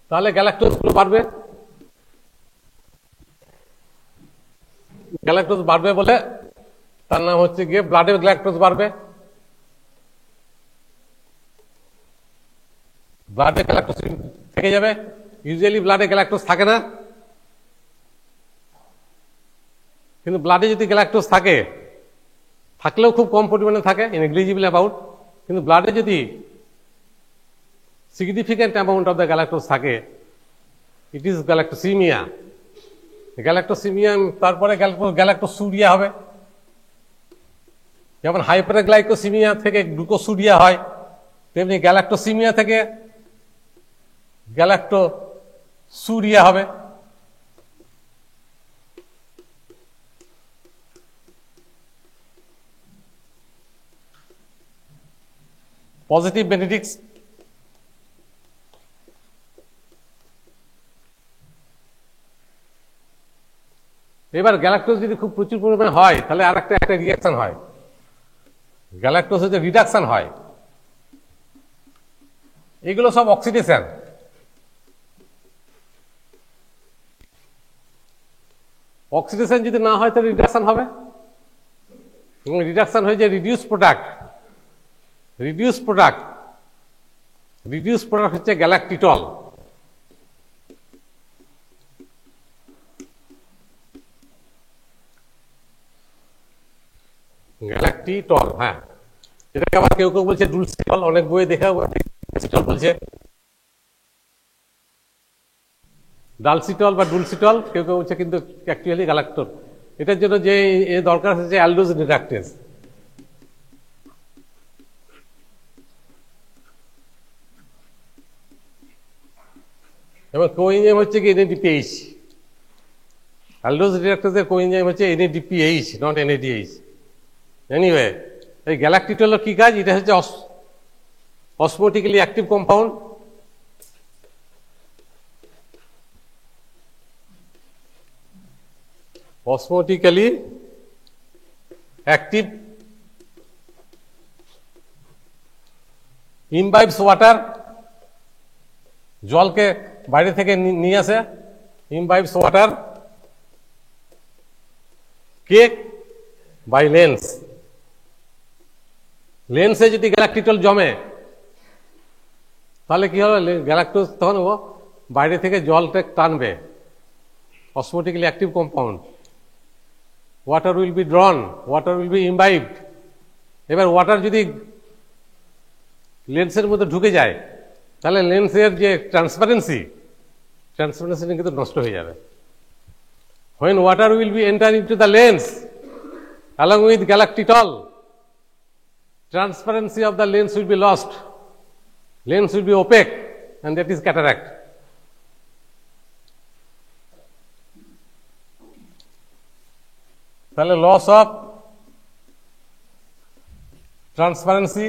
তাহলে গ্যালাক্টোজ গুলো বাড়বে। গ্যালাক্টোজ বাড়বে বলে তার নাম হচ্ছে গিয়ে ব্লাডে গ্যালাক্টোজ বাড়বে। ব্লাডে গ্যালাক্টোজ থেকে যাবে। ইউজুয়ালি ব্লাডে গ্যালাক্টোজ থাকে না, কিন্তু ব্লাডে যদি গ্যালাক্টোজ থাকে, থাকলেও খুব কম পরিমাণে থাকে, নেগলিজিবল অ্যামাউন্ট, কিন্তু ব্লাডে যদি significant amount of the galactose থাকে, ইট ইজ গ্যালাক্টোসিমিয়া। গ্যালাক্টোসিমিয়া তারপরে গ্যালাক্টোসুরিয়া হবে। যেমন হাইপারগ্লাইকোসিমিয়া থেকে গ্লুকোসুরিয়া হয়, তেমনি গ্যালাক্টোসিমিয়া থেকে গ্যালাক্টোসুরিয়া হবে। পজিটিভ বেনেডিক্স। এবার গ্যালাক্টোজ যদি খুব প্রচুর পরিমাণে হয় তাহলে আর একটা রিঅ্যাকশন হয়, গ্যালাক্টোজ হচ্ছে রিডাকশন হয়। এগুলো সব অক্সিডেশন। অক্সিডেশন যদি না হয় তাহলে রিডাকশন হবে, এবং রিডাকশন হয়ে যায় রিডিউস প্রোডাক্ট। রিডিউস প্রোডাক্ট হচ্ছে গ্যালাক্টিটল। গ্যালাক্টিটল, হ্যাঁ, এটাকে আবার কেউ কেউ বলছে ডুলসিটল, অনেক বইয়ে দেখা বলছে ডালসিটল বা ডুলসিটল, কেউ কেউ বলছে, কিন্তু অ্যাকচুয়ালি গ্যালাক্টোল। এটার জন্য যে দরকার হচ্ছে অ্যালডোজ রিডাকটেজ। এবং কোএনজাইম হচ্ছে কি এনএডিপিএইচ। অ্যালডোজ রিডাকটেজের কোএনজাইম হচ্ছে এনএডিপিএইচ, নট এনএডিএইচ। এনিওয়ে, এই গ্যালাক্টিটলের কি কাজ? এটা হচ্ছে osmotically active compound. Osmotically active, imbibes water, জলকে বাইরে থেকে নিয়ে আসে, ইমবাইবস ওয়াটার কে? By lens. লেন্সে যদি গ্যালাক্টিটল জমে তাহলে কি হবে? গ্যালাক্টোজ তখন ও বাইরে থেকে জলটা টানবে, osmotically active compound. Water will be drawn, water will be imbibed. এবার ওয়াটার যদি লেন্সের মধ্যে ঢুকে যায় তাহলে লেন্সের যে ট্রান্সপারেন্সি কিন্তু নষ্ট হয়ে যাবে। When water will be enter into the lens along with galactitol, transparency of the lens will be lost, lens will be opaque, and that is cataract. তাহলে loss of transparency,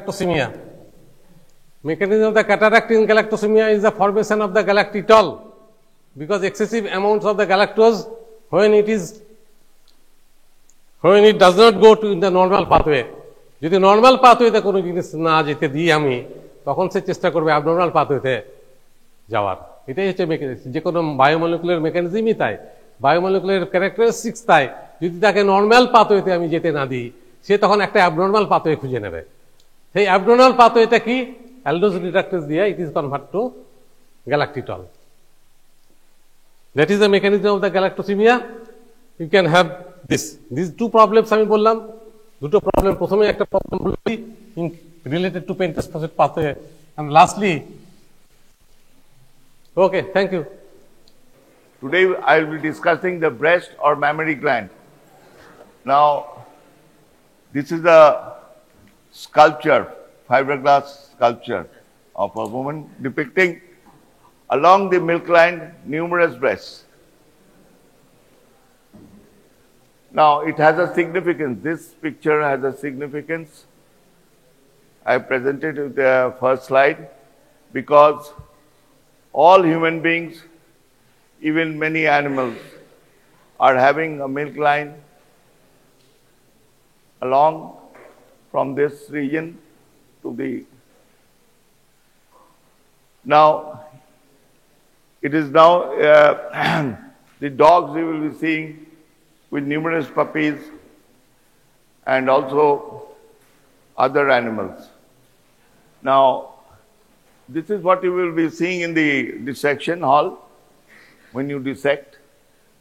galactosemia. Mechanism of the cataract in galactosemia is the formation of the galactitol, because excessive amounts of the galactose, when it is when it does not go to the normal pathway, যদি normal পাথওয়েতে কোনো জিনিস না যেতে দিই আমি, তখন সে চেষ্টা করবে অ্যাবনর্মাল পাথওয়েতে যাওয়ার। এটাই হচ্ছে মেকানিজম, যে কোনো বায়োমলিকুলার মেকানিজমই তাই, বায়োমলিকুলার ক্যারেক্টারিস্টিক্স তাই। যদি তাকে নর্মাল পাথওয়েতে আমি যেতে না দিই, সে তখন একটা অ্যাবনর্মাল পাথওয়ে খুঁজে নেবে। সেই অ্যাবনর্মাল পাথওয়েটা কি? অ্যালডোজ রিডাক্টেজ দিয়ে it is convert to galactitol. That is the mechanism of the galactosemia. You can have this two problems আমি বললাম, দুটো প্রবলেম। প্রথমে একটা প্রবলেম বলি related to pentose phosphate pathway, and lastly, okay, thank you. Today I will be discussing the breast or mammary gland. Now, this is a sculpture, fiberglass sculpture of a woman depicting along the milk line numerous breasts. Now, it has a significance. This picture has a significance. I presented it the first slide because all human beings, even many animals, are having a milk line along from this region to the. Now, it is now the dogs you will be seeing with numerous puppies and also other animals. Now, this is what you will be seeing in the dissection hall when you dissect.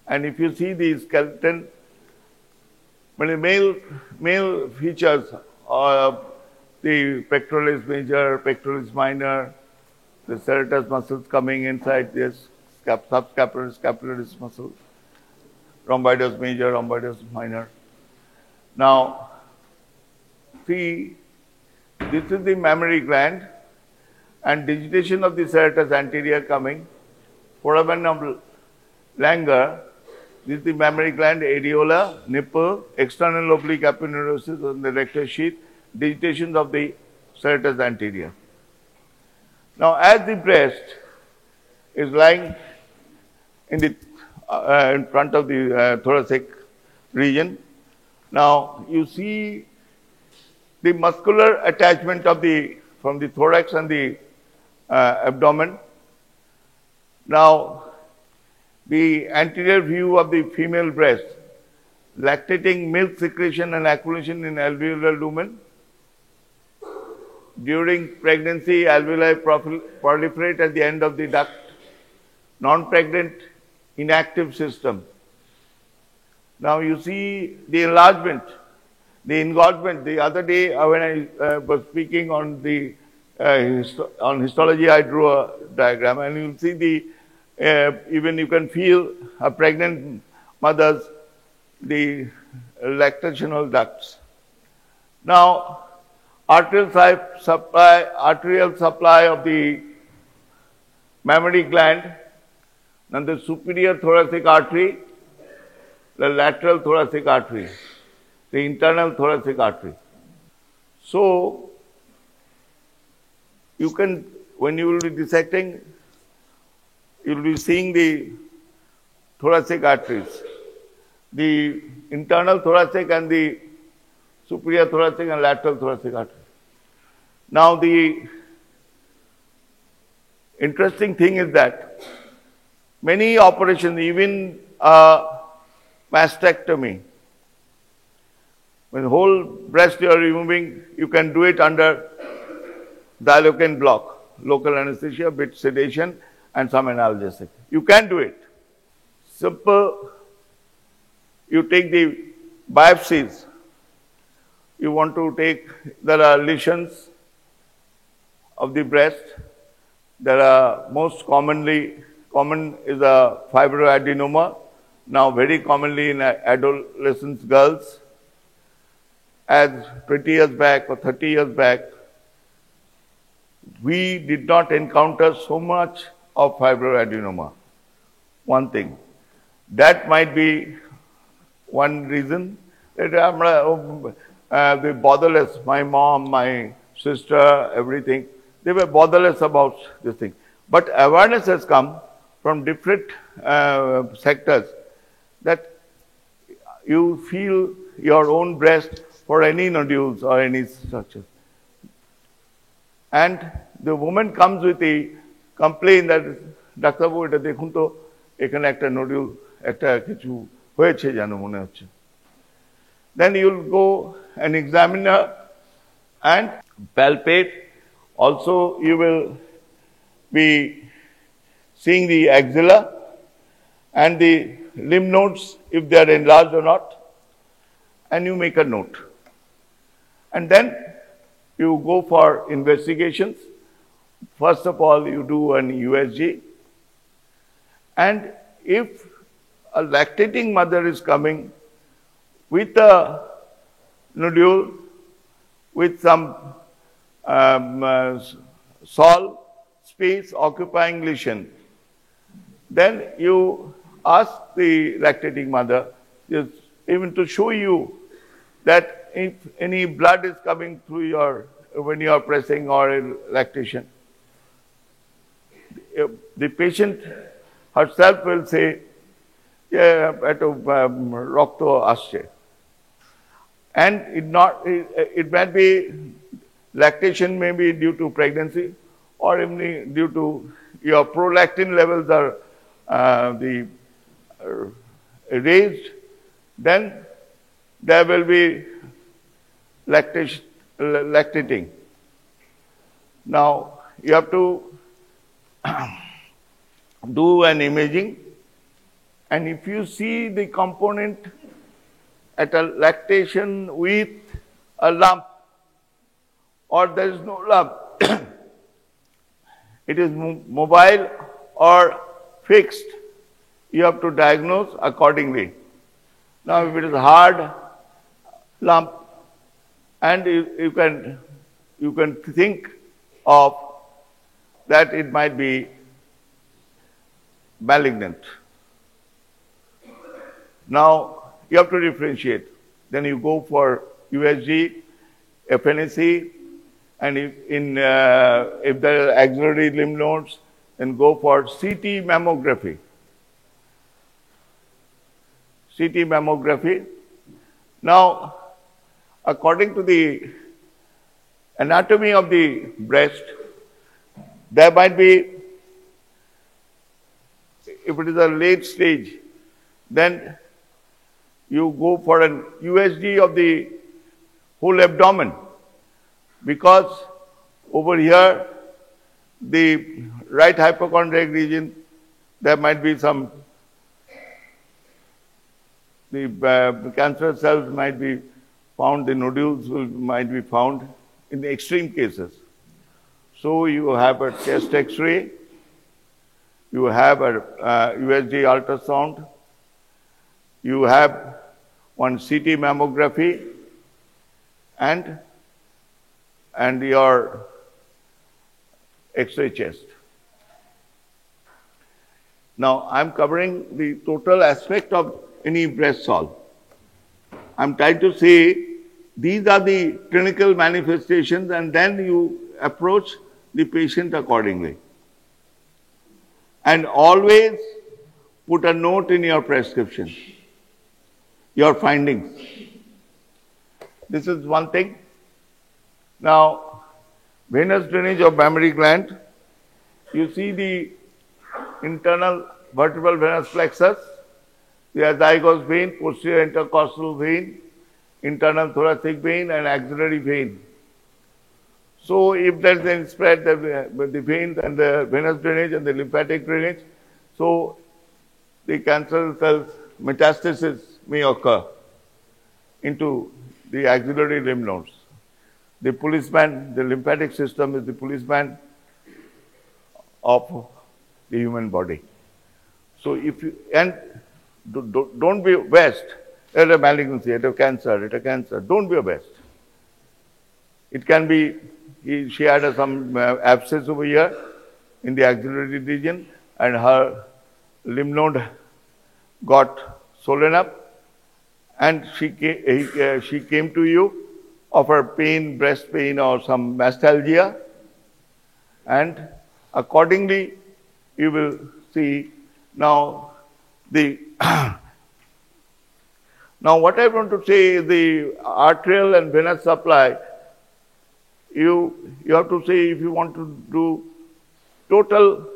And if you see the skeleton, when the male features, the pectoralis major, pectoralis minor, the serratus muscles coming inside this, subscapularis, scapularis muscle, rhomboideus major, rhomboideus minor. Now, see, this is the mammary gland and digitation of the serratus anterior coming. Foramen of Langer, this is the mammary gland, areola, nipple, external oblique aponeurosis on the rectus sheath, digitations of the serratus anterior. Now, as the breast is lying in front of the thoracic region, now you see the muscular attachment of from the thorax and the abdomen. Now, the anterior view of the female breast, lactating milk secretion and accumulation in alveolar lumen. During pregnancy, alveoli proliferate at the end of the duct. Non-pregnant, inactive system. Now you see the enlargement, the engorgement. The other day when I was speaking on the on histology, I drew a diagram, and you'll see even you can feel a pregnant mother's the lactational ducts. Now, arterial supply of the mammary gland, and the superior thoracic artery, the lateral thoracic artery, the internal thoracic artery. So, you can, when you will be dissecting, you will be seeing the thoracic arteries, the internal thoracic and the superior thoracic and lateral thoracic artery. Now, the interesting thing is that many operations, even mastectomy, when the whole breast you are removing, you can do it under Xylocaine block, local anesthesia, bit sedation, and some analgesic. You can do it. Simple. You take the biopsies. You want to take, there are lesions of the breast. There are most common is a fibroadenoma, now very commonly in adolescent girls. As 20 years back or 30 years back, we did not encounter so much of fibroadenoma. One thing. That might be one reason that they botherless. My mom, my sister, everything, they were botherless about this thing. But awareness has come from different sectors that you feel your own breast for any nodules or any structure. And the woman comes with a complaint that Dr. Babu, এটা দেখুন তো এখানে একটা nodule একটা কিছু হয়েছে জানো মনে হচ্ছে. Then you'll go and examine her and palpate. Also, you will be seeing the axilla and the lymph nodes if they are enlarged or not, and you make a note. And then you go for investigations. First of all, you do an USG, and if a lactating mother is coming with a nodule with some sol space occupying lesion, then you ask the lactating mother, just even to show you that if any blood is coming through when you are pressing or in lactation, the patient herself will say, yeah, eto rokto asche. And it might be lactation may be due to pregnancy or even due to your prolactin levels are raised, then there will be lactating. Now you have to do an imaging, and if you see the component at a lactation with a lump or there is no lump, it is mobile or fixed, you have to diagnose accordingly. Now if it is hard lump, and you can think of that it might be malignant. Now you have to differentiate. Then you go for USG, FNAC, and if there are axillary lymph nodes, then go for CT mammography. CT mammography. Now, according to the anatomy of the breast, there might be, if it is a late stage, then you go for an USG of the whole abdomen, because over here, the right hypochondriac region, there might be some, the cancerous cells might be found, the nodules might be found in the extreme cases. So you have a chest X-ray, you have a USG ultrasound, you have one CT mammography, and your X-ray chest. Now, I'm covering the total aspect of any breast solve. I'm trying to say these are the clinical manifestations, and then you approach the patient accordingly. And always put a note in your prescription, your findings. This is one thing. Now, venous drainage of mammary gland, you see the internal vertebral venous plexus, the azygos vein, posterior intercostal vein, internal thoracic vein, and axillary vein. So if there is any spread, the veins and the venous drainage and the lymphatic drainage, so the cancer cells metastasis may occur into the axillary lymph nodes. The policeman, the lymphatic system is the policeman of the human body. So if you, and don't be obsessed at a malignancy, at a cancer, don't be obsessed. It can be, she had some abscess over here in the axillary region, and her lymph node got swollen up, and she came to you of her pain, breast pain, or some mastalgia, and accordingly you will see now Now, what I want to say is the arterial and venous supply, you have to say if you want to do total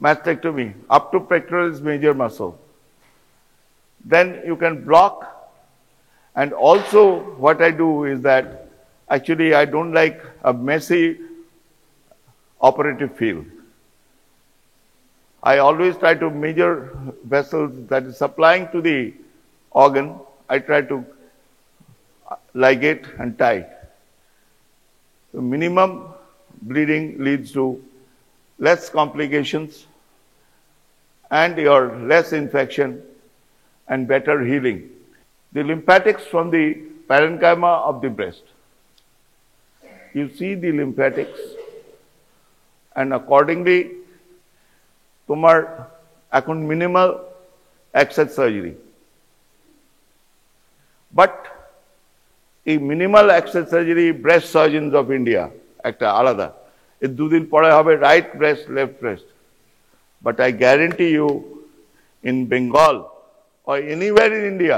mastectomy up to pectoralis major muscle, then you can block. And also what I do is that actually I don't like a messy operative field. I always try to measure vessels that is supplying to the organ. I try to ligate and tie. The minimum bleeding leads to less complications and your less infection and better healing. The lymphatics from the parenchyma of the breast. You see the lymphatics and accordingly তোমার এখন minimal access surgery. But এই minimal access surgery breast surgeons of India একটা আলাদা এই দুদিন পরে হবে right breast left breast. But I guarantee you in Bengal or anywhere in India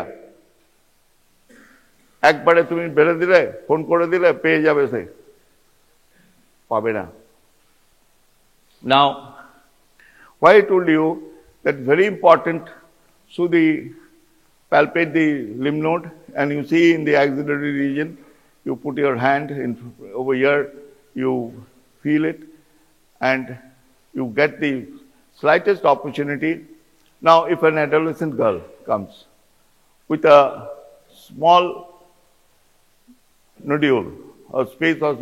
একবারে তুমি বেলে দিলে ফোন করে দিলে পেয়ে যাবে সে পাবে না. Now why I told you that very important, so palpate the lymph node and you see in the axillary region, you put your hand over here, you feel it and you get the slightest opportunity. Now if an adolescent girl comes with a small nodule or space or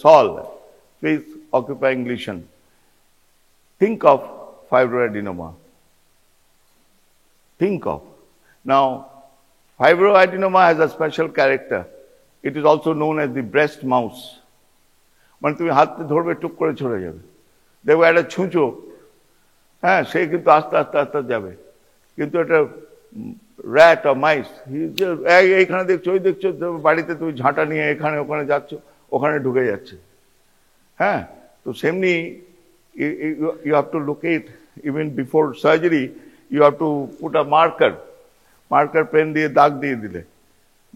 sol, space occupying lesion, think of fibroadenoma. Think of. Now, fibroadenoma has a special character. It is also known as the breast mouse. মানে তুমি হাতে ধরবে টুক করে ছড়ে যাবে দেখবে একটা ছুঁচো হ্যাঁ সে কিন্তু আস্তে আস্তে আস্তে যাবে কিন্তু একটা র্যাট or মাইস এইখানে দেখছো ওই দেখছো বাড়িতে তুমি ঝাঁটা নিয়ে এখানে ওখানে যাচ্ছ ওখানে ঢুকে যাচ্ছে হ্যাঁ তো সেমনি you have to locate even before surgery, you have to put a marker pen দিয়ে দাগ দিয়ে দিলে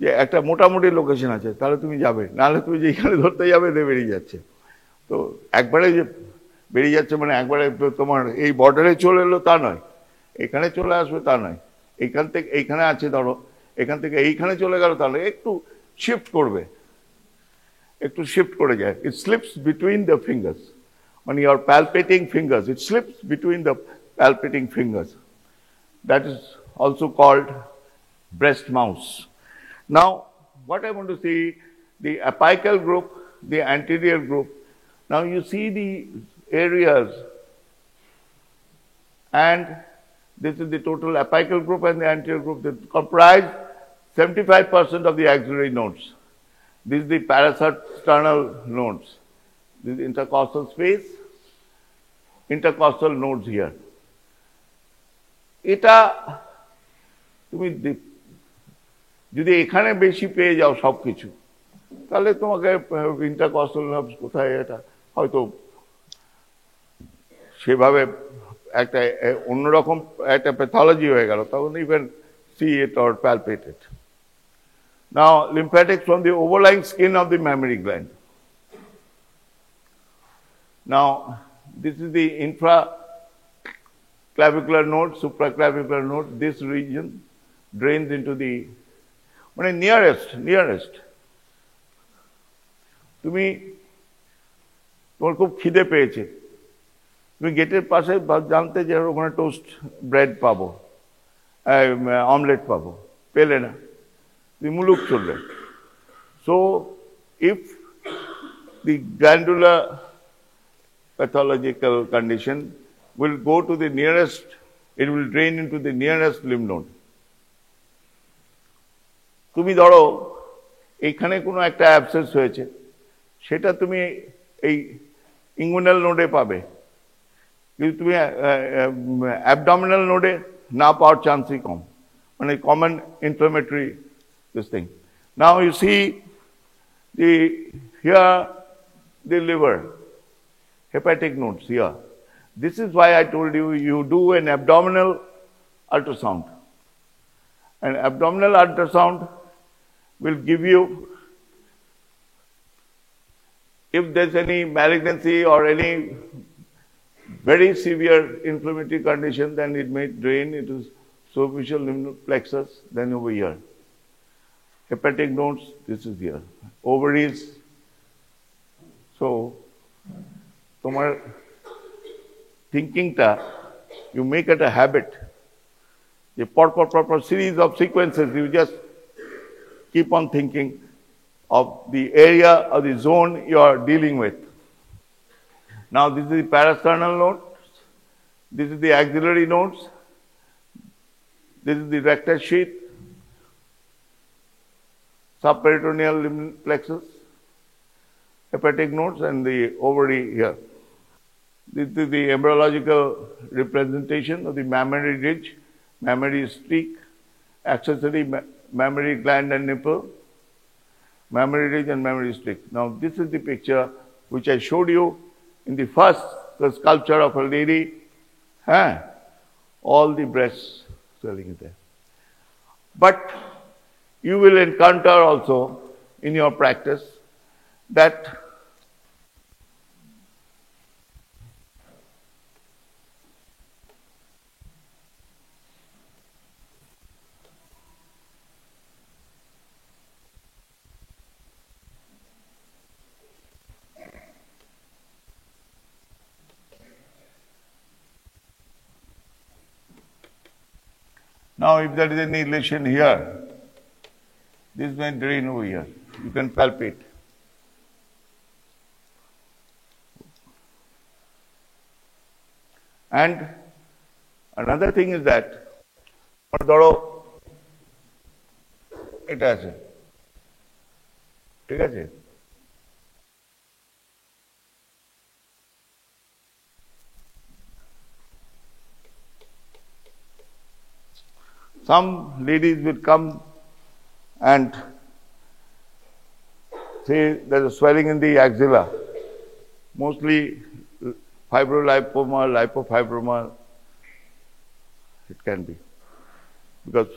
যে একটা মোটামুটি লোকেশন আছে তাহলে তুমি যাবে নাহলে তুমি যেখানে ধরতে যাবে বেরিয়ে যাচ্ছে তো একবারে যে বেরিয়ে যাচ্ছে মানে একবারে তোমার এই বর্ডারে চলে এলো তা নয় এখানে চলে আসবে তা নয় এইখান থেকে এইখানে আছে ধরো এখান থেকে এইখানে চলে গেল তাহলে একটু শিফট করবে একটু শিফট করে যায় it slips between the fingers. When you are palpating fingers, it slips between the palpating fingers. That is also called breast mouse. Now, what I want to see, the apical group, the anterior group. Now you see the areas and this is the total apical group and the anterior group that comprise 75% of the axillary nodes. This is the parasternal nodes. This is intercostal space, intercostal nodes here. এটা তুমি যদি এখানে বেশি পেয়ে যাও সবকিছু তাহলে তোমাকে ইন্টারকস্টাল নার্ভস কোথায় এটা হয়তো সেভাবে একটা অন্যরকম একটা প্যাথোলজি হয়ে গেল তখন even see it or palpate it. Now lymphatics from the overlying skin of the mammary gland. Now, this is the infraclavicular node, supraclavicular node. This region drains into the nearest. তুমি তোমার খুব খিদে পেয়েছে তুমি গেটের পাশে জানতে যে ওখানে টোস্ট ব্রেড পাবো অমলেট পাবো পেলে না তুমি মুলুক চলবে so if the glandular pathological condition will go to the nearest, it will drain into the nearest lymph node. তুমি ধরো এইখানে কোনো একটা অ্যাবসেস হয়েছে সেটা তুমি এই ইঙ্গুইনাল নোডে পাবে কিন্তু তুমি অ্যাবডোমিনাল নোডে না পাওয়ার চান্সই কম মানে common inflammatory this thing now you see the here the liver hepatic nodes here. This is why I told you, you do an abdominal ultrasound. And abdominal ultrasound will give you if there's any malignancy or any very severe inflammatory condition, then it may drain into superficial lymph plexus, then over here. Hepatic nodes, this is here. Ovaries. So, তোমার thinking-টা, you make it a habit. A proper series of sequences, you just keep on thinking of the area of the zone you are dealing with. Now, this is the parasternal nodes, this is the axillary nodes, this is the rectus sheath, subperitoneal lymph plexus, hepatic nodes, and the ovary here. This is the embryological representation of the mammary ridge, mammary streak, accessory mammary gland and nipple, mammary ridge and mammary streak. Now, this is the picture which I showed you in the first sculpture of a lady. All the breasts swelling there. But you will encounter also in your practice that now if there is any lesion here, this may drain over here. You can palpate. And another thing is that, ধরো এটা আছে, ঠিক আছে? Some ladies will come and say there's a swelling in the axilla, mostly fibrolipoma, lipofibroma, it can be, because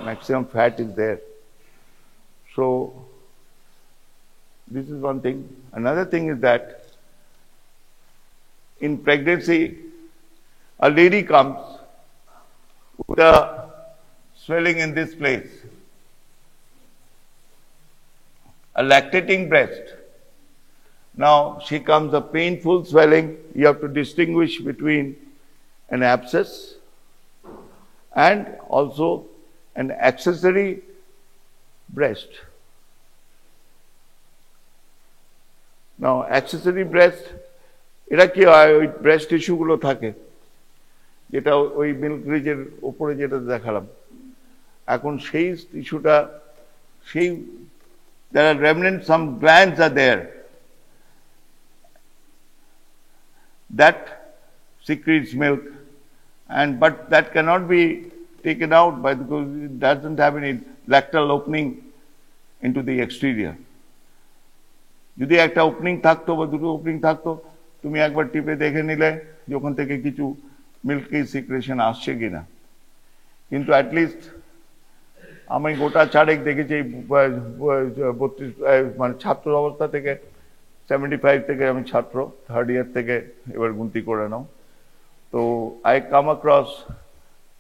maximum fat is there. So, this is one thing. Another thing is that in pregnancy, a lady comes with a swelling in this place, a lactating breast. Now, she comes a painful swelling. You have to distinguish between an abscess and also an accessory breast. Now, accessory breast, এটা কি হয়, ওই breast টিস্যুগুলো থাকে, যেটা ওই milk রিজের উপরে যেটা দেখালাম, এখন সেই টিস্যুটা, সেই there are remnants, some glands are there that secretes milk, and but that cannot be taken out by, because it doesn't have any lactal opening into the exterior. যদি একটা ওপেনিং থাকতো বা দুটো ওপেনিং থাকতো, তুমি একবার টিপে দেখে নিলে যে ওখান থেকে কিছু মিল্কি সিক্রেশন আসছে কিনা। কিন্তু অ্যাটলিস্ট আমি গোটা চারেক দেখেছি 32 মানে ছাত্র অবস্থা থেকে 75 থেকে আমি ছাত্র, থার্ড ইয়ার থেকে এবার গুনতি করে নাও, তো I come across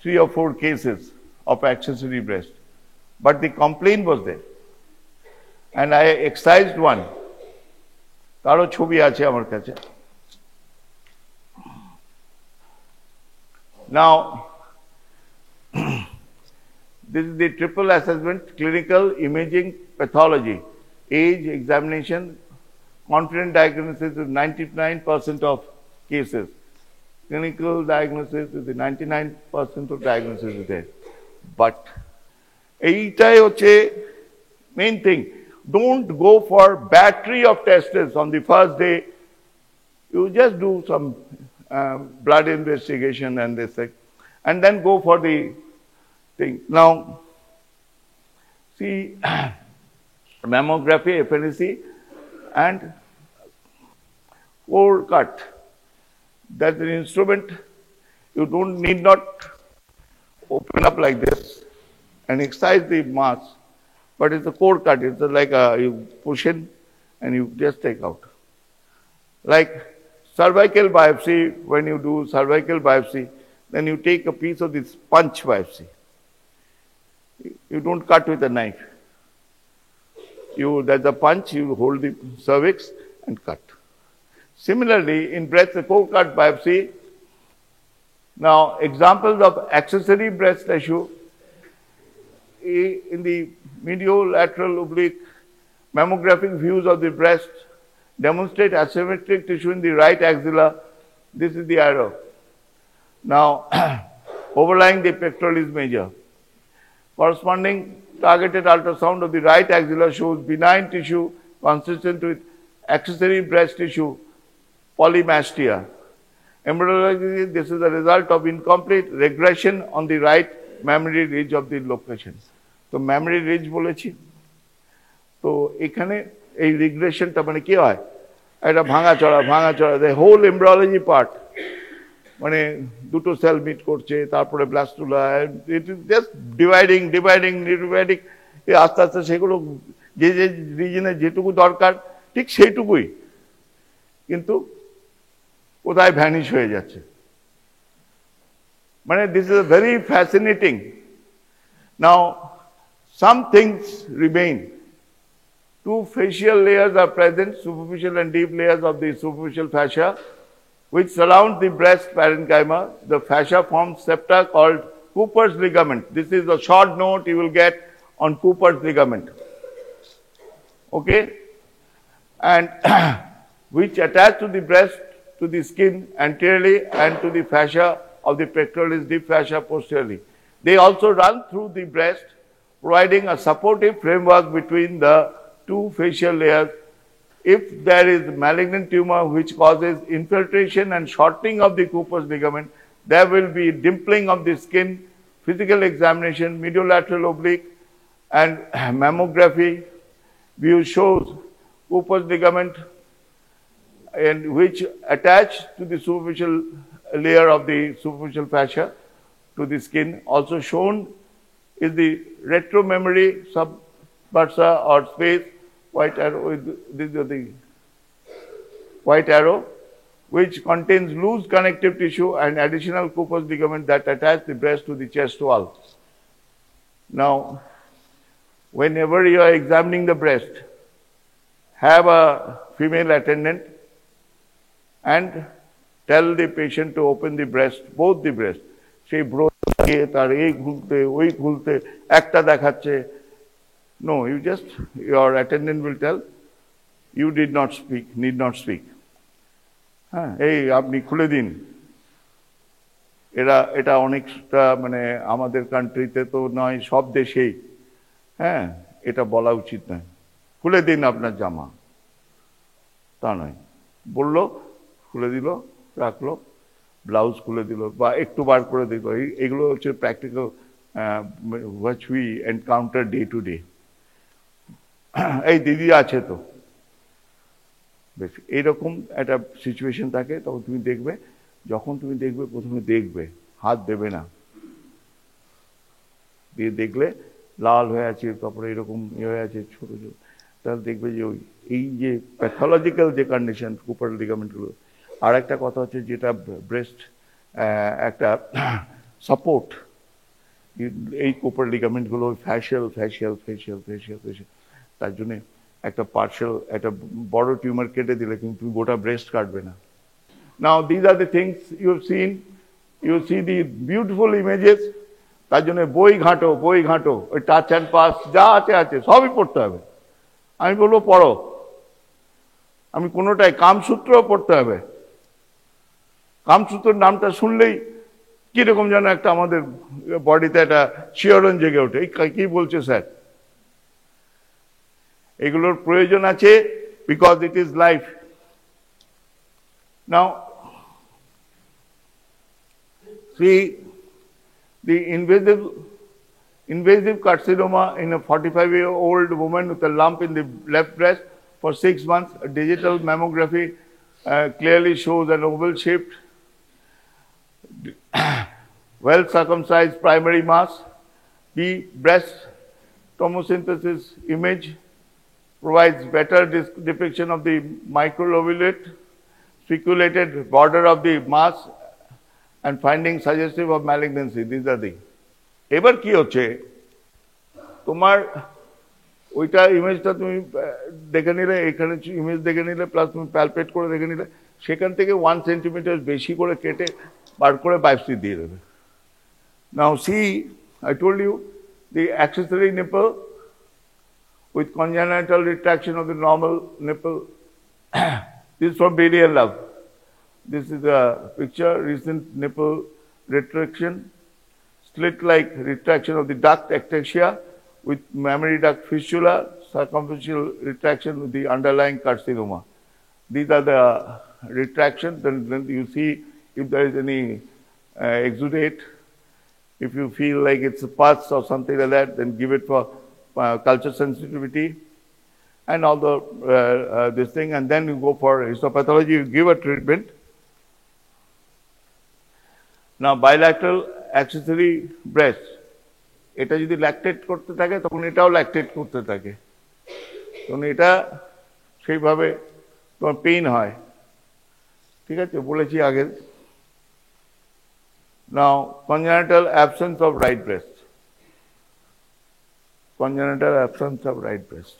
3 or 4 cases of accessory breast, but the complaint was there, and I excised one. তারও ছবি আছে আমার কাছে। Now, this is the triple assessment: clinical, imaging, pathology, age, examination, confident diagnosis is 99% of cases. Clinical diagnosis is the 99% of diagnosis is there. But এইটাই হচ্ছে main thing. Don't go for battery of tests on the first day. You just do some blood investigation and this thing, and then go for the thing. Now, see, mammography, FNAC, and core cut. That's an instrument. You don't need not open up like this and excise the mass, but it's a core cut. It's like you push in and you just take out. Like cervical biopsy, when you do cervical biopsy, then you take a piece of this punch biopsy. You don't cut with a knife. There's a punch, you hold the cervix and cut. Similarly, in breast, the core cut biopsy. Now, examples of accessory breast tissue in the mediolateral oblique mammographic views of the breast demonstrate asymmetric tissue in the right axilla. This is the arrow. Now, overlying the pectoralis major. Corresponding targeted ultrasound of the right axilla shows benign tissue consistent with accessory breast tissue polymastia. Embryologically, this is the result of incomplete regression on the right mammary ridge of the location. So, mammary ridge বলেছি তো এখানে এই রিগ্রেশনটা মানে কি হয় এটা ভাঙাচড়া the whole embryology part মানে দুটো সেল মিট করছে তারপরে blastula it is just dividing আস্তে আস্তে সেগুলো যে রিজনে যেটুকু দরকার ঠিক সেইটুকুই কিন্তু কোথায় ভ্যানিশ হয়ে যাচ্ছে মানে this is very fascinating. Now some things remain. Two facial layers are present, superficial and deep layers of the superficial fascia, which surround the breast parenchyma. The fascia forms septa called Cooper's ligament. This is a short note you will get on Cooper's ligament. Okay? And which attach to the breast, to the skin anteriorly and to the fascia of the pectoralis deep fascia posteriorly. They also run through the breast, providing a supportive framework between the two facial layers. If there is malignant tumor which causes infiltration and shortening of the Cooper's ligament, there will be dimpling of the skin, physical examination, mediolateral oblique, and mammography view shows Cooper's ligament and which attach to the superficial layer of the superficial fascia to the skin. Also shown is the retromammary subbursa or space, white arrow, this is the white arrow, which contains loose connective tissue and additional Cooper's ligament that attach the breast to the chest wall. Now, whenever you are examining the breast, have a female attendant and tell the patient to open the breast, both the breast. সেই ব্রোকে তার এই খুলতে ওই খুলতে একটা দেখাচ্ছে no, your attendant will tell you need not speak হ্যাঁ এই আপনি খুলে দিন এটা অনেকটা মানে আমাদের কান্ট্রিতে তো নয় সব দেশেই হ্যাঁ এটা বলা উচিত নয় খুলে দিন আপনার জামা তা নয় বললো খুলে দিল রাখলো ব্লাউজ খুলে দিল বা একটু বার করে দিল এগুলো হচ্ছে practical which we encounter day to day. এই দিদি আছে তো বেশ এইরকম একটা সিচুয়েশন থাকে তখন তুমি দেখবে যখন তুমি দেখবে প্রথমে দেখবে হাত দেবে না দিয়ে দেখলে লাল হয়ে আছে তারপরে এরকম হয়ে আছে ছোট ছোট তাহলে দেখবে যে এই যে প্যাথোলজিক্যাল যে কন্ডিশন কুপার লিগামেন্টগুলো আর একটা কথা হচ্ছে যেটা ব্রেস্ট একটা সাপোর্ট এই কুপার লিগামেন্টগুলো ফ্যাশিয়াল তার জন্য একটা পার্শিয়াল একটা বড় টিউমার কেটে দিলে কিন্তু তুমি গোটা ব্রেস্ট কাটবে না now this are the things you see the beautiful images তার জন্য বই ঘাঁটো ওই টাচ অ্যান্ড পাস যা আছে সবই পড়তে হবে আমি বলবো পড়ো আমি কোনোটাই কামসূত্র পড়তে হবে কামসূত্রের নামটা শুনলেই কিরকম যেন একটা আমাদের বডিতে একটা শিহরণ জেগে ওঠে কি বলছে স্যার এগুলোর প্রয়োজন আছে because it is life now see the invasive carcinoma in a 45-year-old woman with a lump in the left breast for 6 months. A digital mammography clearly shows an oval shaped well circumcised primary mass. B. Breast tomosynthesis image provides better depiction of the microlobulate, speculated border of the mass, and findings suggestive of malignancy. These are the. এবার কি হচ্ছে তোমার ওইটা ইমেজটা তুমি দেখে নিলে, এখানে ইমেজ দেখে নিলে, প্লাস তুমি প্যালপেট করে দেখে নিলে, সেখান থেকে 1 সেন্টিমিটার বেশি করে কেটে বার করে বায়োপসি দিয়ে দেবে। Now see, I told you the accessory nipple with congenital retraction of the normal nipple. This is from Bailey and Love. This is a picture, recent nipple retraction, slit-like retraction of the duct ectasia with mammary duct fistula, circumferential retraction with the underlying carcinoma. These are the retractions. Then you see if there is any exudate. If you feel like it's a pus or something like that, then give it for culture sensitivity and all the this thing, and then you go for histopathology, you give a treatment. Now bilateral accessory breast, এটা যদি lactate করতে থাকে তখন এটাও lactate করতে থাকে, তখন এটা সেইভাবে তোমার পেইন হয়, ঠিক আছে, বলেছি আগে। Now congenital absence of right breast, congenital absence of right breast.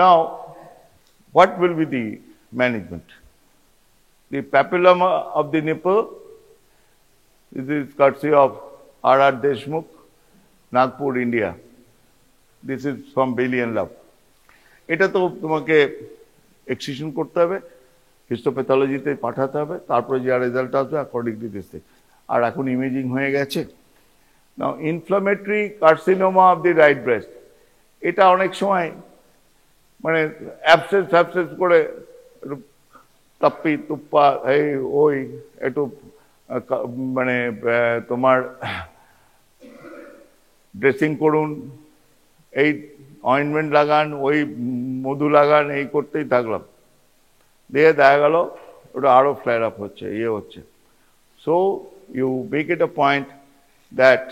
Now what will be the management? The papilloma of the nipple, this is courtesy of R.R. Deshmukh, Nagpur, India. This is from Bailey and Love. এটা তো তোমাকে excision করতে হবে, হিস্টোপ্যাথোলজিতে পাঠাতে হবে, তারপরে যা result আসবে অ্যাকর্ডিংলি দিস থিং। আর এখন ইমেজিং হয়ে গেছে। Now inflammatory carcinoma of the right breast, এটা অনেক সময় মানে অ্যাবসেস করে তাপ্পি তুপ্পা এই ওই একটু মানে তোমার ড্রেসিং করুন, এই অয়েন্টমেন্ট লাগান, ওই মধু লাগান, এই করতেই থাকলাম, দিয়ে দেখা গেল ওটা আরো ফ্লেয়ার আপ হচ্ছে, ইয়ে হচ্ছে। So you make it a point that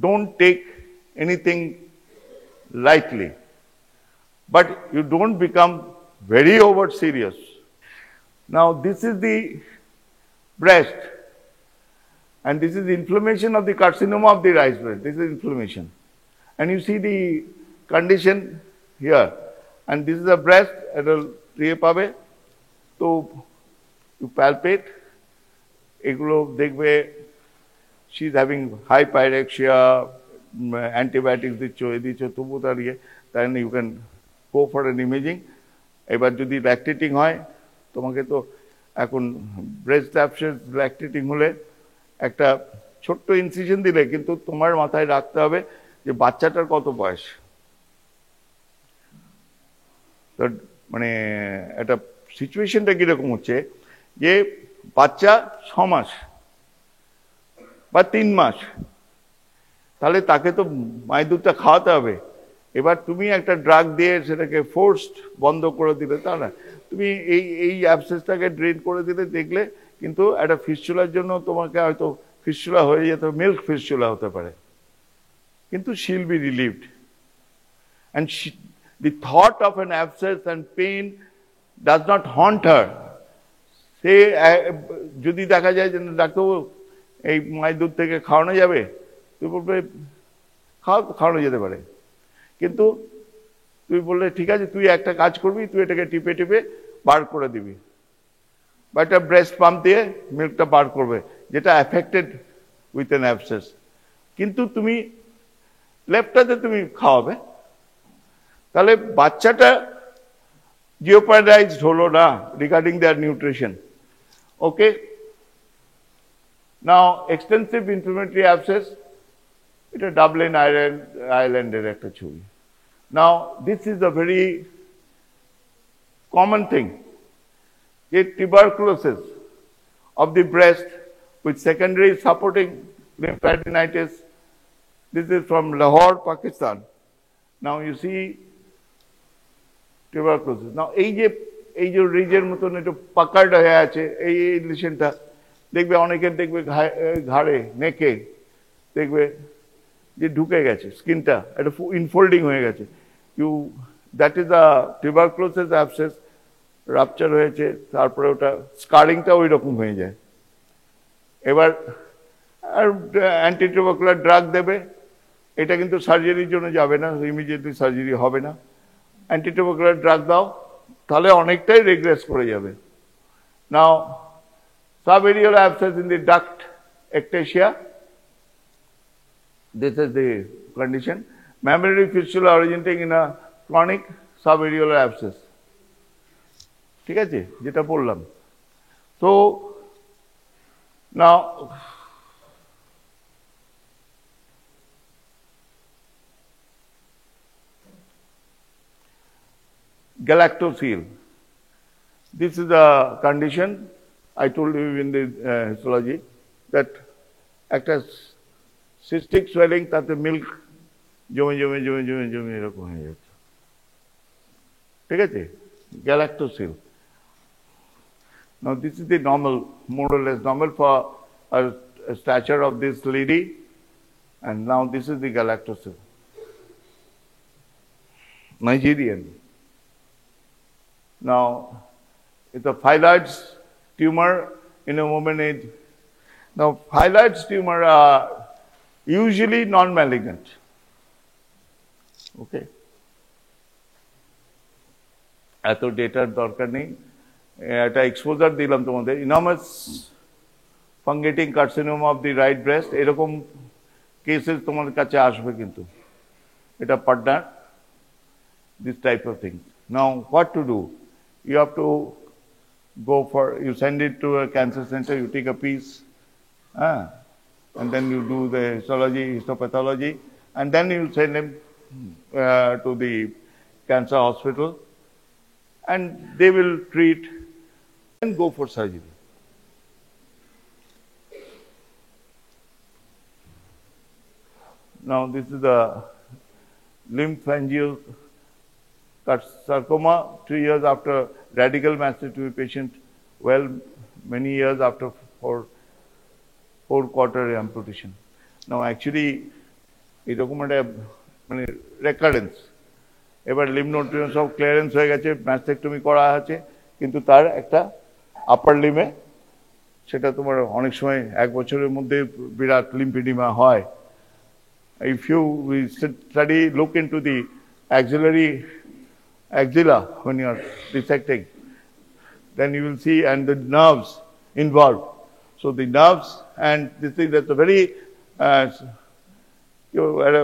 don't take anything lightly, but you don't become very over serious. Now this is the breast, and this is inflammation of the carcinoma of the right breast. This is inflammation, and you see the condition here, and this is the breast. It'll দিয়ে পাবে, তো you palpate, এগুলো দেখবে she is having high pyrexia, antibiotics দিচ্ছ, এ দিচ্ছ, তবু তার ইয়ে, then you can go for an imaging. এবার যদি ল্যাকটেটিং হয়, তোমাকে তো এখন ব্রেস্ট অ্যাবসেস ল্যাকটেটিং হলে একটা ছোট্ট ইনসিশন দিলে, কিন্তু তোমার মাথায় রাখতে হবে যে বাচ্চাটার কত বয়স। মানে একটা সিচুয়েশনটা কিরকম হচ্ছে যে বাচ্চা 6 মাস বা 3 মাস, তাহলে তাকে তো মায়ের দুধটা খাওয়াতে হবে। এবার তুমি একটা ড্রাগ দিয়ে সেটাকে ফোর্সড বন্ধ করে দিলে, তা না, তুমি এই অ্যাবসেসটাকে ড্রেন করে দিলে, দেখলে কিন্তু একটা ফিস্চুলার জন্য তোমাকে হয়তো ফিস্চুলা হয়ে যেতে, মিল্ক ফিস্চুলা হতে পারে, কিন্তু she will be relieved. And the thought of an abscess and pain does not haunt her. সে যদি দেখা যায় যে ডাক্তারবাবু এই মায়ের দুধ থেকে খাওয়ানো যাবে, তুই বলবে খাওয়ানো যেতে পারে, কিন্তু তুই বললে ঠিক আছে, তুই একটা কাজ করবি, তুই এটাকে টিপে টিপে বার করে দিবি, বা একটা ব্রেস্ট পাম্প দিয়ে মিল্কটা বার করবে, যেটা অ্যাফেক্টেড উইথ অ্যান অ্যাবসেস, কিন্তু তুমি লেফটটাতে তুমি খাওয়াবে, তাহলে বাচ্চাটা জিওপার্ডাইজড হলো না regarding their nutrition. Okay, now extensive inflammatory abscess, এটা ডাবলিন আইল্যান্ডের একটা ছবি। Now this is a very common thing, যে tuberculosis of the breast with secondary supporting lymphadenitis. This is from Lahore, Pakistan. Now you see tuberculosis. Now এই যে রিজের মতন একটু পাকার্ড হয়ে আছে এই লিশনটা, দেখবে অনেকের দেখবে ঘাড়ে নেকে দেখবে যে ঢুকে গেছে স্কিনটা একটা ইনফোল্ডিং হয়ে গেছে that is the tuberculosis abscess rupture হয়েছে তারপরে ওটা স্কারিংটা ওই রকম হয়ে যায় এবার আর অ্যান্টি টিউবারকুলার ড্রাগ দেবে এটা কিন্তু সার্জারির জন্য যাবে না ইমিডিয়েটলি সার্জারি হবে না অ্যান্টি টিউবারকুলার ড্রাগ দাও তাহলে অনেকটাই রেগ্রেস করে যাবে নাও subaerial abscess in the duct ectasia this is the condition mammillary fistula originating in a chronic subaerial abscess ঠিক আছে যেটা বললাম so now galactosele this is a condition I told you in the histology that একটা cystic swelling তাতে milk জমে জমে জমে জমে জমে এরকম হয়ে যাচ্ছে ঠিক আছে galactosele now this is the normal more or less normal for a stature of this lady and now this is the galactosele Nigerian now it's a phyllodes tumor in a woman age. Now, phyllodes tumor are usually non-malignant. Okay. এত ডেটার দরকার নেই একটা exposure দিলাম তোমাদের enormous fungating carcinoma of the right breast এরকম cases তোমার কাছে আসবে কিন্তু এটা partner this type of things now what to do you have to go for, you send it to a cancer center, you take a piece, and then you do the histology, histopathology, and then you send him to the cancer hospital, and they will treat and go for surgery. Now this is the lymphangiosarcoma 3 years after radical mastectomy patient, well, many years after four quarter amputation. Now, actually, এরকম একটা মানে recurrence এবার lymph node সব clearance হয়ে গেছে mastectomy করা আছে কিন্তু তার একটা আপার লিমে সেটা তোমার অনেক সময় 1 বছরের মধ্যে বিরাট লিম্ফেডিমা হয় if you study look into the axilla when you are dissecting, then you will see and the nerves involved. So the nerves and this thing that's a very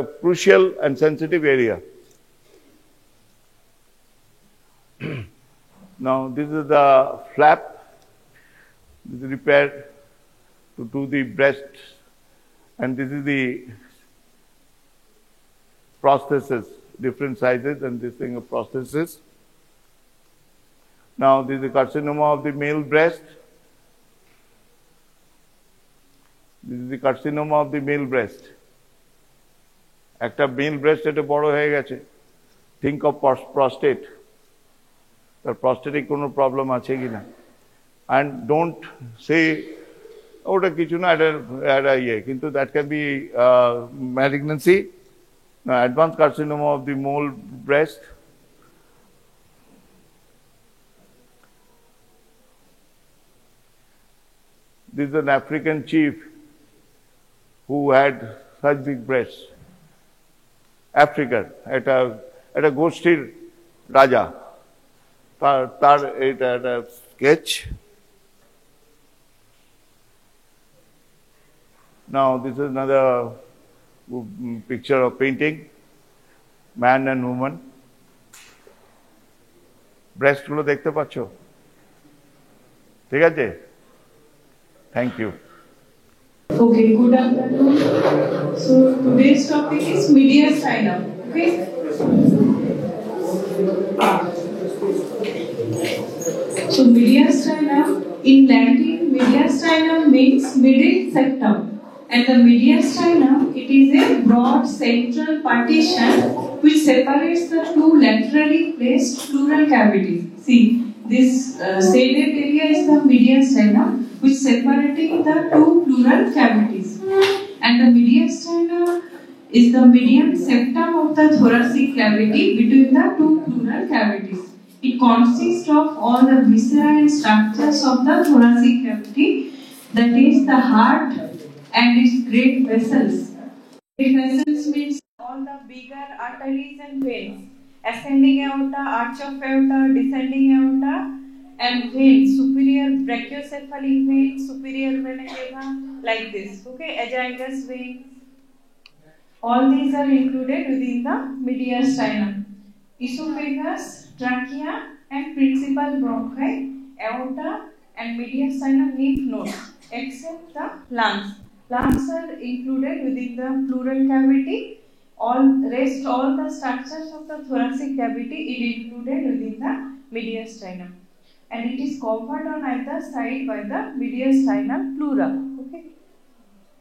a crucial and sensitive area. Now this is the flap. This is repaired to do the breast, and this is the prosthesis. Different sizes and this thing of prosthesis. Now this is the carcinoma of the male breast. This is the carcinoma of the male breast. একটা male breast এটা বড় হয়ে গেছে think of prostate তার prostatic কোনো problem আছে কিনা and don't say ওটা কিছু না এটা ইয়ে কিন্তু that can be malignancy. Now, advanced carcinoma of the mole breast. This is an African chief who had such big breasts. Africa, at a Goshtir Raja. Tar a sketch. Now, this is another picture of painting, man and woman. Breast গুলো দেখতে পাচ্ছ? ঠিক আছে? Thank you. Okay, good afternoon. So today's topic is mediastinum. Okay. So mediastinum in Latin, mediastinum means middle septum. And the mediastinum, it is a broad central partition which separates the two laterally placed pleural cavities. See, this shaded area is the mediastinum. which separating the two pleural cavities. And the mediastinum is the median septum of the thoracic cavity between the two pleural cavities. It consists of all the viscera and structures of the thoracic cavity, that is the heart and its great vessels. Great vessels means all the bigger arteries and veins. Ascending aorta, arch of aorta, descending aorta, and veins, superior brachiocephalic vein, superior vena cava, like this. Okay, azygous veins. All these are included within the mediastinum. Esophagus, trachea, and principal bronchi, aorta, and mediastinum lymph nodes, except the lungs. Lungs are included within the pleural cavity. All the structures of the thoracic cavity is included within the mediastinum, and it is covered on either side by the mediastinal pleura. Okay.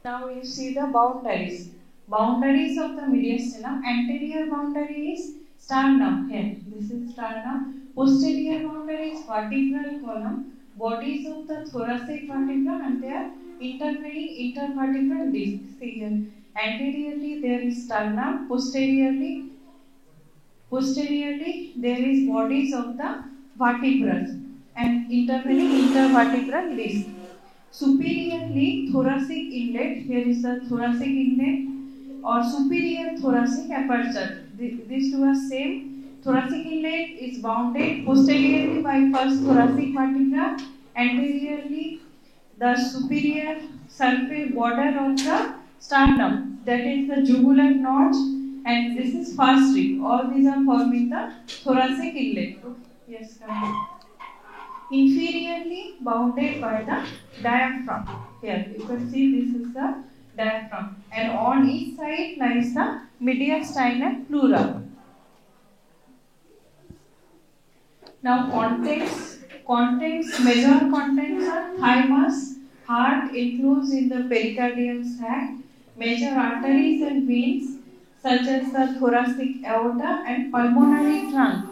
Now you see the boundaries. Boundaries of the mediastinum. Anterior boundary is sternum. Here, this is sternum. Posterior boundary is vertebral column. Bodies of the thoracic vertebra and their intervening intervertebral discs. See here. Anteriorly there is sternum, posteriorly there is bodies of the vertebrae and intervening intervertebral disc. Superiorly thoracic inlet, here is the thoracic inlet or superior thoracic aperture. These two are same. Thoracic inlet is bounded posteriorly by first thoracic vertebra, anteriorly the superior surface border of the sternum, that is the jugular notch, and this is first rib. All these are forming the thoracic inlet. Yes, come. Inferiorly bounded by the diaphragm. Here you can see this is the diaphragm, and on each side lies the mediastinal pleura. Now major contents are thymus, heart enclosed in the pericardial sac, major arteries and veins such as the thoracic aorta and pulmonary trunk,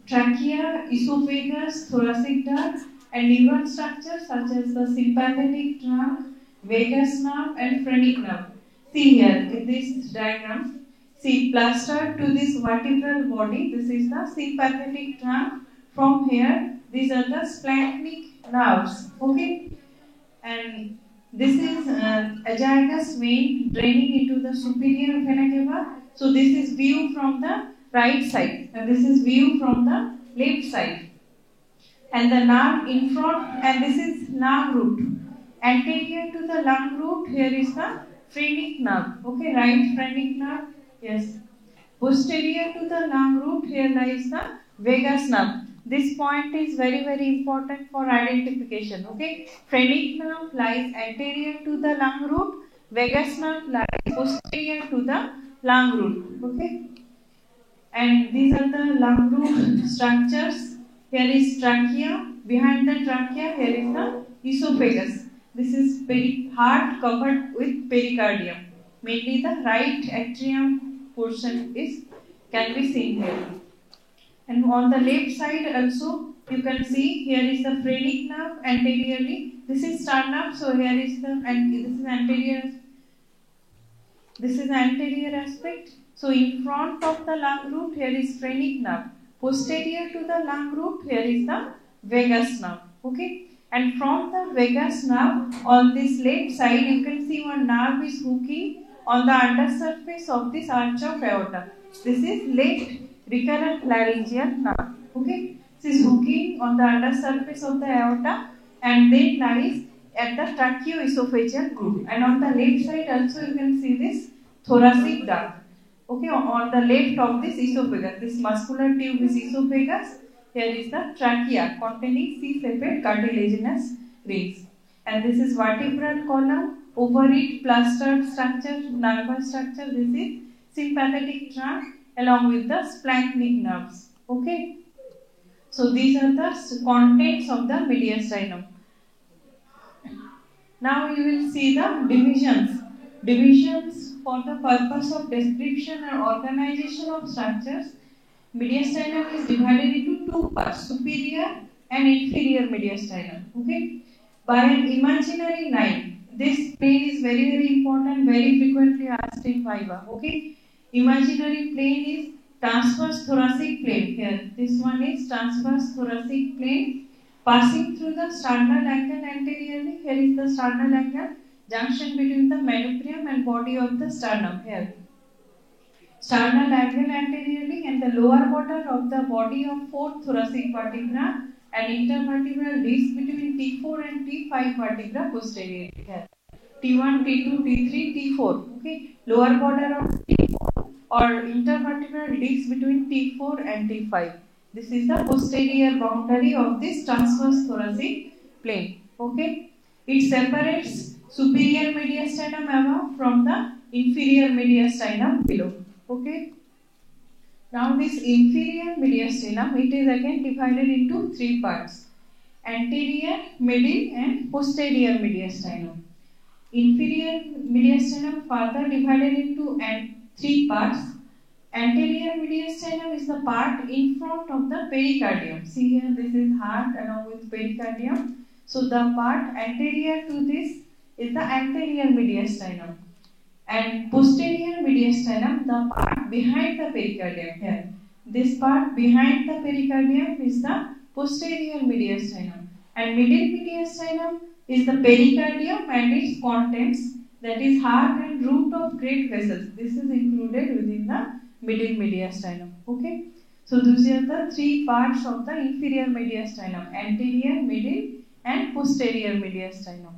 trachea, esophagus, thoracic duct, and neuron structures such as the sympathetic trunk, vagus nerve, and phrenic nerve. See here in this diagram, see plastered to this vertebral body, this is the sympathetic trunk. From here, these are the splanchnic nerves. Okay, and this is azygous vein draining into the superior vena cava. So this is view from the right side, and this is view from the left side. And the nerve in front, and this is nerve root. Anterior to the lung root, here is the phrenic nerve. Okay, right phrenic nerve. Yes. Posterior to the lung root, here lies the vagus nerve. This point is very, very important for identification. Okay, phrenic nerve lies anterior to the lung root, vagus nerve lies posterior to the lung root. Okay, and these are the lung root structures. Here is trachea. Behind the trachea, here is the esophagus. This is heart covered with pericardium. Mainly the right atrium portion can be seen here. And on the left side also you can see here is the phrenic nerve anteriorly. This is sternum, so here is the, and this is anterior. This is anterior aspect. So in front of the lung root, here is phrenic nerve. Posterior to the lung root, here is the vagus nerve. Okay, and from the vagus nerve on this left side, you can see one nerve is hooking on the undersurface of this arch of aorta. This is left recurrent laryngeal nerve. Okay, this is hooking on the undersurface of the aorta and then lies at the tracheo-esophageal groove. And on the left side also you can see this thoracic duct. Okay, on the left of this esophagus, this muscular tube is esophagus. Here is the trachea containing C-shaped cartilaginous rings. And this is vertebral column, over it plastered structure, nervous structure. This is sympathetic trunk along with the splanchnic nerves. Okay. So these are the contents of the mediastinum. Now you will see the divisions. Divisions for the purpose of description and organization of structures. Mediastinum is divided into two parts, superior and inferior mediastinum. Okay. by an imaginary line. This plane is very important, very frequently asked in Viva. Okay, imaginary plane is transverse thoracic plane. Here, this one is transverse thoracic plane passing through the sternal angle anteriorly. Here is the sternal angle, junction between the manubrium and body of the sternum. Here, sternal angle anteriorly and the lower border of the body of fourth thoracic vertebra and intervertebral disc between T4 and T5 vertebra posteriorly. Here, T1, T2, T3, T4. Okay, lower border of T4 or intervertebral disc between T4 and T5. This is the posterior boundary of this transverse thoracic plane. Okay, it separates superior mediastinum above from the inferior mediastinum below. Okay. Now this inferior mediastinum, it is again divided into three parts: anterior, middle, and posterior mediastinum. Inferior mediastinum further divided into three parts. Anterior mediastinum is the part in front of the pericardium. See here, this is heart along with pericardium. So the part anterior to this is the anterior mediastinum. And posterior mediastinum, the part behind the pericardium. Here, this part behind the pericardium is the posterior mediastinum. And middle mediastinum is the pericardium and its contents, that is heart and root of great vessels. This is included within the middle mediastinum. Okay. So these are the three parts of the inferior mediastinum: anterior, middle, and posterior mediastinum.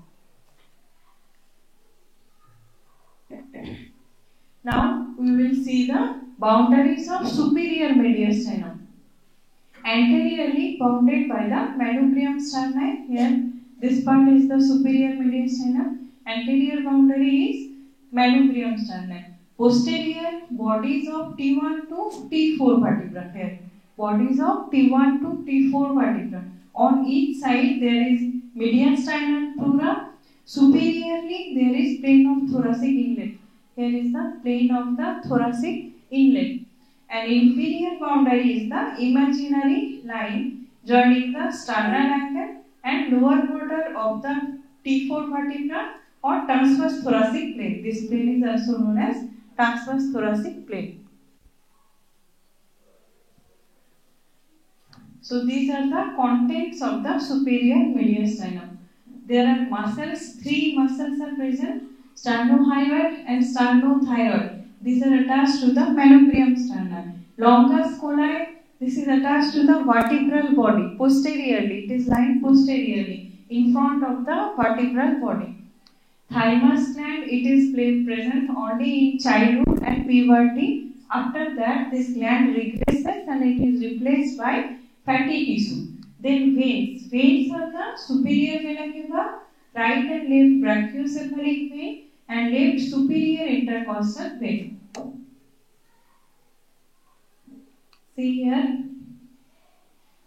Now we will see the boundaries of superior mediastinum. Anteriorly bounded by the manubrium sterni. Here, this part is the superior mediastinum. Anterior boundary is manubrium sterni. Posterior, bodies of T1 to T4 vertebra. Here, bodies of T1 to T4 vertebra. On each side there is mediastinal pleura. Superiorly there is plane of thoracic inlet. Here is the plane of the thoracic inlet. And inferior boundary is the imaginary line joining the sternal angle and lower border of the T4 vertebra or transverse thoracic plane. This plane is also known as transverse thoracic plane. So these are the contents of the superior mediastinum. There are muscles, three muscles are present: sternohyoid and sternothyroid. These are attached to the manubrium sternum. Longus colli, this is attached to the vertebral body posteriorly. It is lying posteriorly in front of the vertebral body. Thymus gland, it is present only in childhood and puberty. After that, this gland regresses and it is replaced by fatty tissue. Then veins. Veins are the superior vena cava, right and left brachiocephalic vein, and left superior intercostal vein. See here,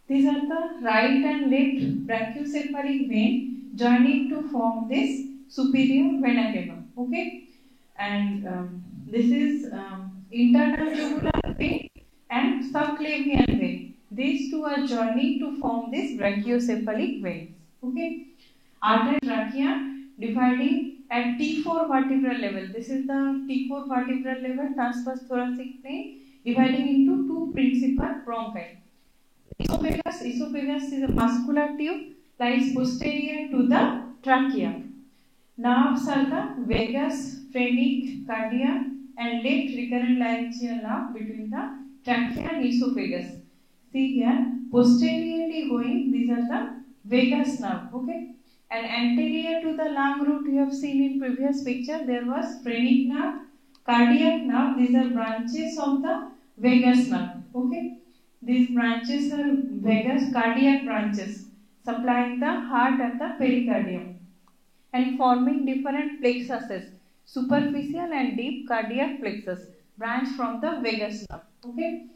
these are the right and left brachiocephalic vein joining to form this superior vena cava. Okay, and this is internal jugular vein and subclavian vein. These two are joining to form this brachiocephalic veins. Okay, artery trachea dividing at T4 vertebral level. This is the T4 vertebral level, transverse thoracic plane, dividing into two principal bronchi. Esophagus is a muscular tube, lies posterior to the trachea. Nerves are the vagus, phrenic, cardiac, and left recurrent laryngeal nerve between the trachea and esophagus. See here, posteriorly going, these are the vagus nerve. Okay, and anterior to the lung root, you have seen in previous picture, there was phrenic nerve, cardiac nerve. These are branches of the vagus nerve. Okay, these branches are vagus cardiac branches supplying the heart and the pericardium and forming different plexuses, superficial and deep cardiac plexus branch from the vagus nerve. Okay,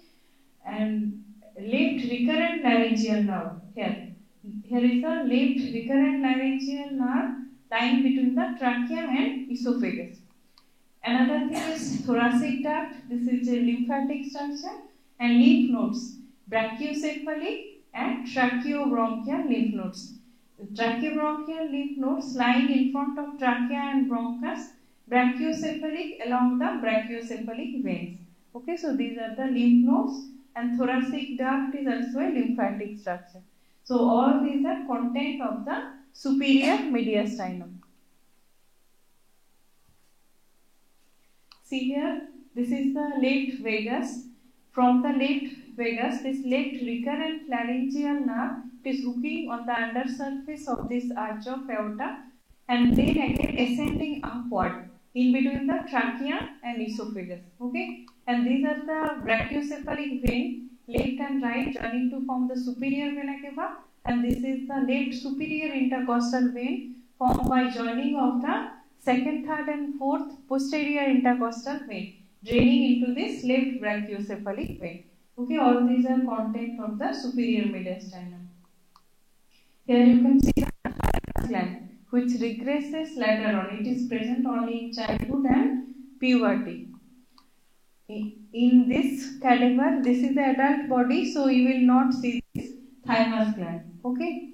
and left recurrent laryngeal nerve. Here is the left recurrent laryngeal nerve lying between the trachea and esophagus. Another thing is thoracic duct. This is a lymphatic structure, and lymph nodes, brachiocephalic and tracheobronchial lymph nodes. Tracheobronchial lymph nodes lying in front of trachea and bronchus, brachiocephalic along the brachiocephalic veins. Okay, so these are the lymph nodes, and thoracic duct is also a lymphatic structure. So all these are content of the superior mediastinum. See here, this is the left vagus. From the left vagus, this left recurrent laryngeal nerve is hooking on the undersurface of this arch of aorta and then again ascending upward in between the trachea and esophagus. Okay, and these are the brachiocephalic vein, left and right joining to form the superior vena cava, and this is the left superior intercostal vein formed by joining of the second, third and fourth posterior intercostal vein draining into this left brachiocephalic vein. Okay, all these are content of the superior mediastinum. Here you can see the thymus gland which regresses later on. It is present only in childhood and puberty. In this cadaver, this is the adult body, so you will not see this thymus gland. Okay.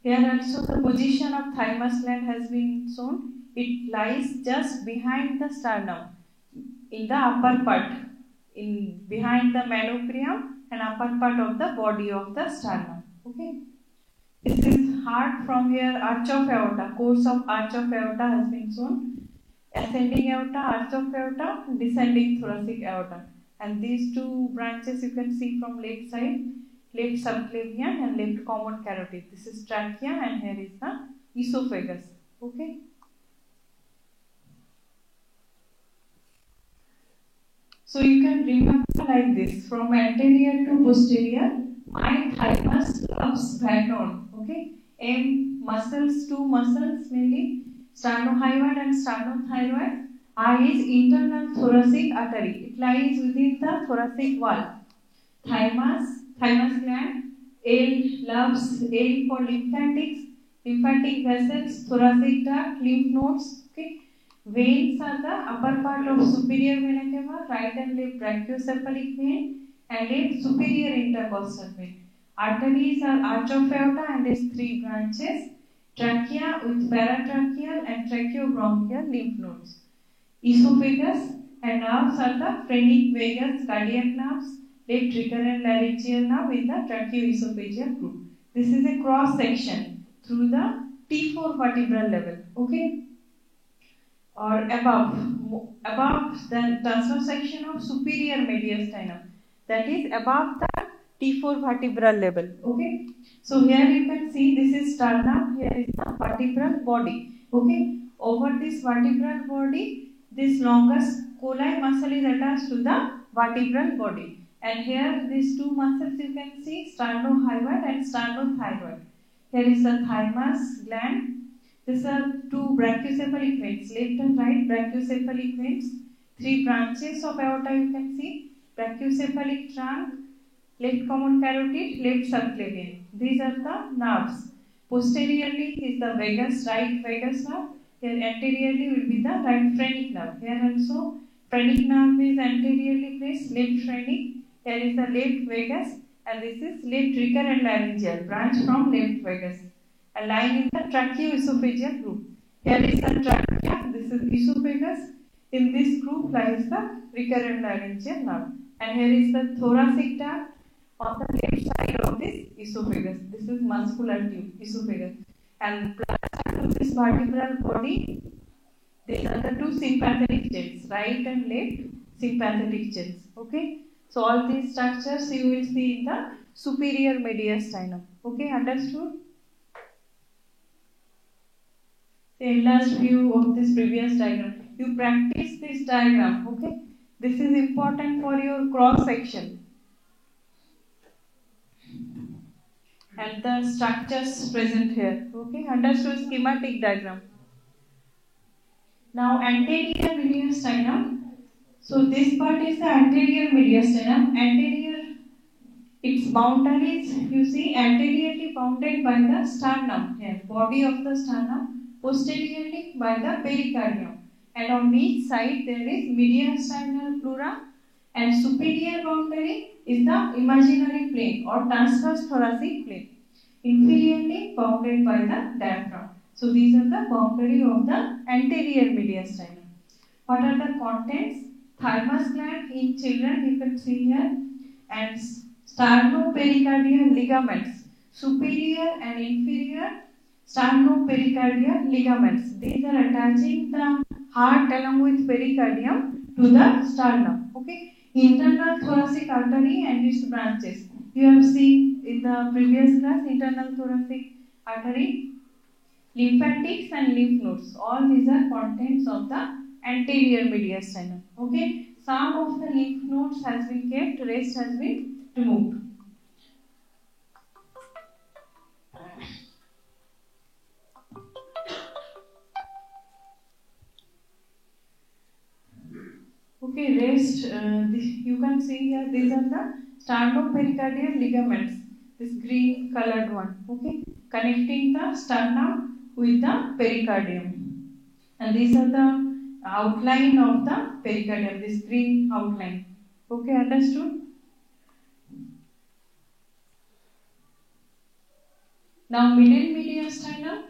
Here also the position of thymus gland has been shown. It lies just behind the sternum, in the upper part, behind the manubrium and upper part of the body of the sternum. Okay. This is heart. From here, arch of aorta, course of arch of aorta has been shown. Ascending aorta, arch of aorta, descending thoracic aorta. And these two branches you can see from left side, left subclavian and left common carotid. This is trachea and here is the esophagus. Okay. So you can remember like this, from anterior to posterior, my thymus loves Vannon. Okay. M muscles, two muscles mainly, sternohyoid and sternothyroid. I is internal thoracic artery. It lies within the thoracic wall. Thymus gland. L loves L for lymphatics, lymphatic vessels, thoracic duct, lymph nodes. Okay. Veins are the upper part of superior vena cava, right and left brachiocephalic vein, and left superior intercostal vein. Arteries are arch of aorta and its three branches, trachea with paratracheal and tracheobronchial lymph nodes. Esophagus and nerves are the phrenic vagus cardiac nerves, left recurrent laryngeal nerve in the tracheoesophageal group. This is a cross section through the T4 vertebral level. Okay. Or above the transverse section of superior mediastinum, that is above the T4 vertebral level. Okay, so here you can see this is sternum, here is the vertebral body. Okay, over this vertebral body, this longus colli muscle is attached to the vertebral body, and here these two muscles you can see, sternohyoid and sternothyroid. Here is the thymus gland. These are two brachiocephalic veins, left and right brachiocephalic veins. Three branches of aorta you can see, brachiocephalic trunk, left common carotid, left subclavian. These are the nerves. Posteriorly is the vagus, right vagus nerve. Here anteriorly will be the right phrenic nerve. Here also phrenic nerve is anteriorly placed, left phrenic. Here is the left vagus, and this is left recurrent laryngeal, branch from left vagus, and lying in the tracheoesophageal group. Here is the trachea, this is esophagus. In this group lies the recurrent laryngeal nerve. And here is the thoracic duct on the left side of this esophagus. This is muscular tube, esophagus. And plus to this vertebral body, these are the two sympathetic jets, right and left sympathetic jets. Okay. So all these structures you will see in the superior mediastinum. Okay, understood? The enlarged view of this previous diagram. You practice this diagram. Okay, this is important for your cross section and the structures present here. Okay, understood? Schematic diagram. Now anterior mediastinum. So this part is the anterior mediastinum. Anterior, its boundaries you see anteriorly bounded by the sternum here, body of the sternum, posteriorly by the pericardium, and on each side there is mediastinal pleura, and superior boundary is the imaginary plane or transverse thoracic plane. inferiorly bounded by the diaphragm. So these are the boundary of the anterior mediastinum. What are the contents? Thymus gland in children, you can see here, and sternopericardial ligaments, superior and inferior sternopericardial ligaments. These are attaching the heart along with pericardium to the sternum. Okay. Internal thoracic artery and its branches. You have seen in the previous class internal thoracic artery, lymphatics and lymph nodes. All these are contents of the anterior mediastinum. Okay. Some of the lymph nodes has been kept, rest has been removed. Okay, rest, you can see here, these are the sternopericardial ligaments, this green colored one, okay, connecting the sternum with the pericardium. And these are the outline of the pericardium, this green outline. Okay, understood? Now, middle mediastinum,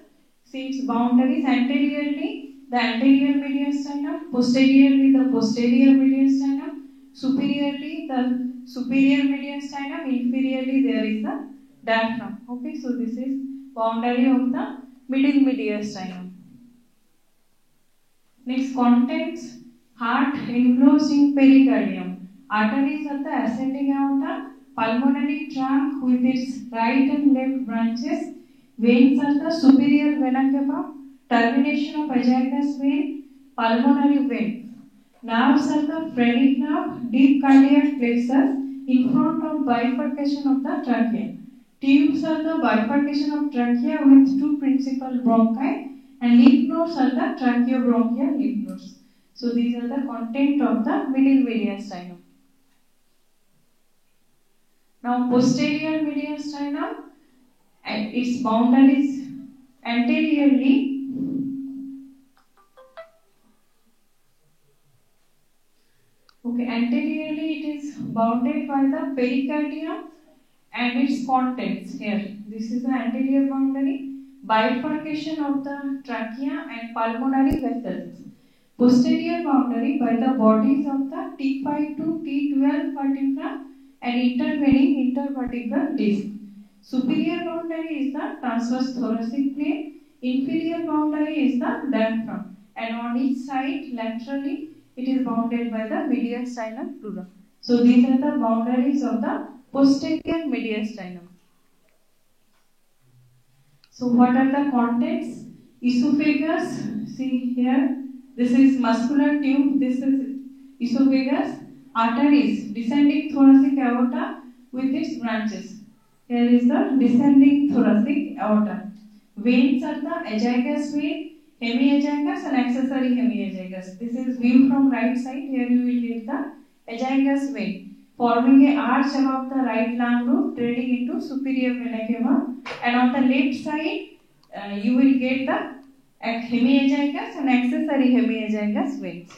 see its boundaries anteriorly. The anterior mediastinum, posteriorly the posterior mediastinum, superiorly the superior mediastinum, inferiorly there is the diaphragm. Okay, so this is boundary of the middle mediastinum. Next, contents, heart enclosed in pericardium, arteries of the ascending aorta, pulmonary trunk with its right and left branches, veins are the superior vena cava, termination of azagus vein, pulmonary vein. Nerves are the phrenic nerve, deep cardiac plexus in front of bifurcation of the trachea. Tubes are the bifurcation of trachea with two principal bronchi, and lymph nodes are the tracheobronchial lymph nodes. So these are the content of the middle mediastinum. Now posterior mediastinum, and its boundaries anteriorly. Okay, anteriorly it is bounded by the pericardium and its contents here. This is the anterior boundary, bifurcation of the trachea and pulmonary vessels. Posterior boundary by the bodies of the T5 to T12 vertebra and intervening intervertebral disc. Superior boundary is the transverse thoracic plane, inferior boundary is the diaphragm, and on each side laterally it is bounded by the mediastinal pleura. So these are the boundaries of the posterior mediastinum. So what are the contents? Esophagus, see here, this is muscular tube, this is esophagus, arteries, descending thoracic aorta with its branches. Here is the descending thoracic aorta. Veins are the azagus vein, hemiazagus and accessory hemiazagus. This is view from right side. Here you will get the azagus vein, forming a arch above the right lung root, draining into superior vena cava. And on the left side, you will get the hemiazagus and accessory hemiazagus veins.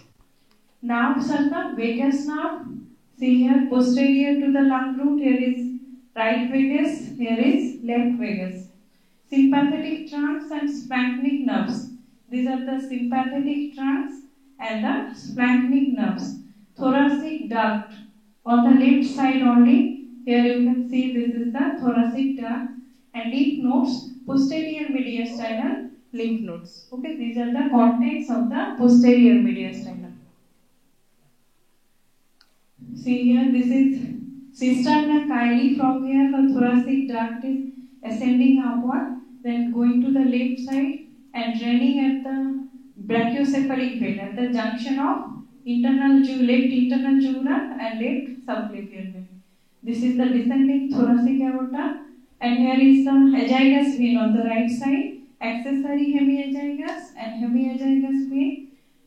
Nerves are the vagus nerve. See here, posterior to the lung root, here is right vagus, here is left vagus. Sympathetic trunks and splanchnic nerves. These are the sympathetic trunks and the splanchnic nerves. Thoracic duct. On the left side only, here you can see this is the thoracic duct, and lymph nodes, posterior mediastinal lymph nodes. Okay, these are the contents of the posterior mediastinum. See here, this is cisterna chyli. From here the thoracic duct is ascending upward, then going to the left side and draining at the brachiocephalic vein at the junction of left internal jugular and left subclavian vein. This is the descending thoracic aorta, and here is the azagus vein on the right side, accessory hemiazagus and hemiazagus vein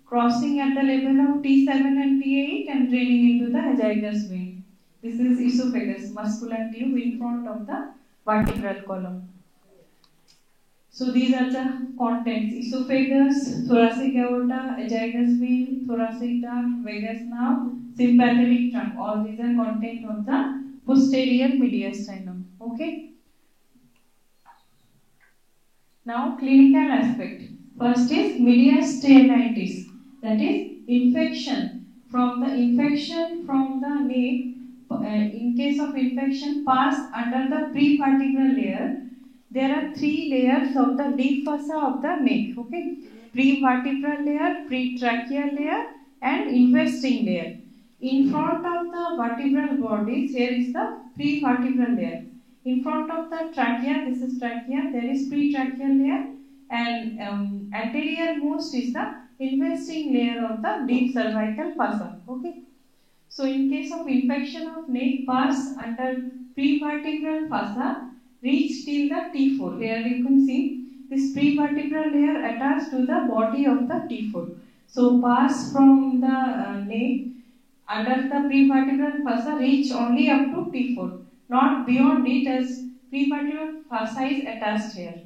crossing at the level of T7 and T8 and draining into the azagus vein. This is esophagus, muscular tube in front of the vertebral column. So these are the contents: esophagus, thoracic aorta, azagus vein, thoracic duct, vagus nerve, sympathetic trunk. All these are content of the posterior mediastinum. Okay. Now clinical aspect. First is mediastinitis, that is infection from the neck. In case of infection pass under the prevertebral layer. There are 3 layers of the deep fossa of the neck. Okay, prevertebral layer, pretracheal layer, and investing layer. In front of the vertebral bodies, here is the prevertebral layer. In front of the trachea, this is trachea, there is pretracheal layer, and anterior most is the investing layer of the deep cervical fossa. Okay. So in case of infection of neck, pass under prevertebral fossa, reach till the T4. Here you can see this prevertebral layer attached to the body of the T4. So pass from the neck under the prevertebral fossa, reach only up to T4, not beyond it, as prevertebral fossa is attached here.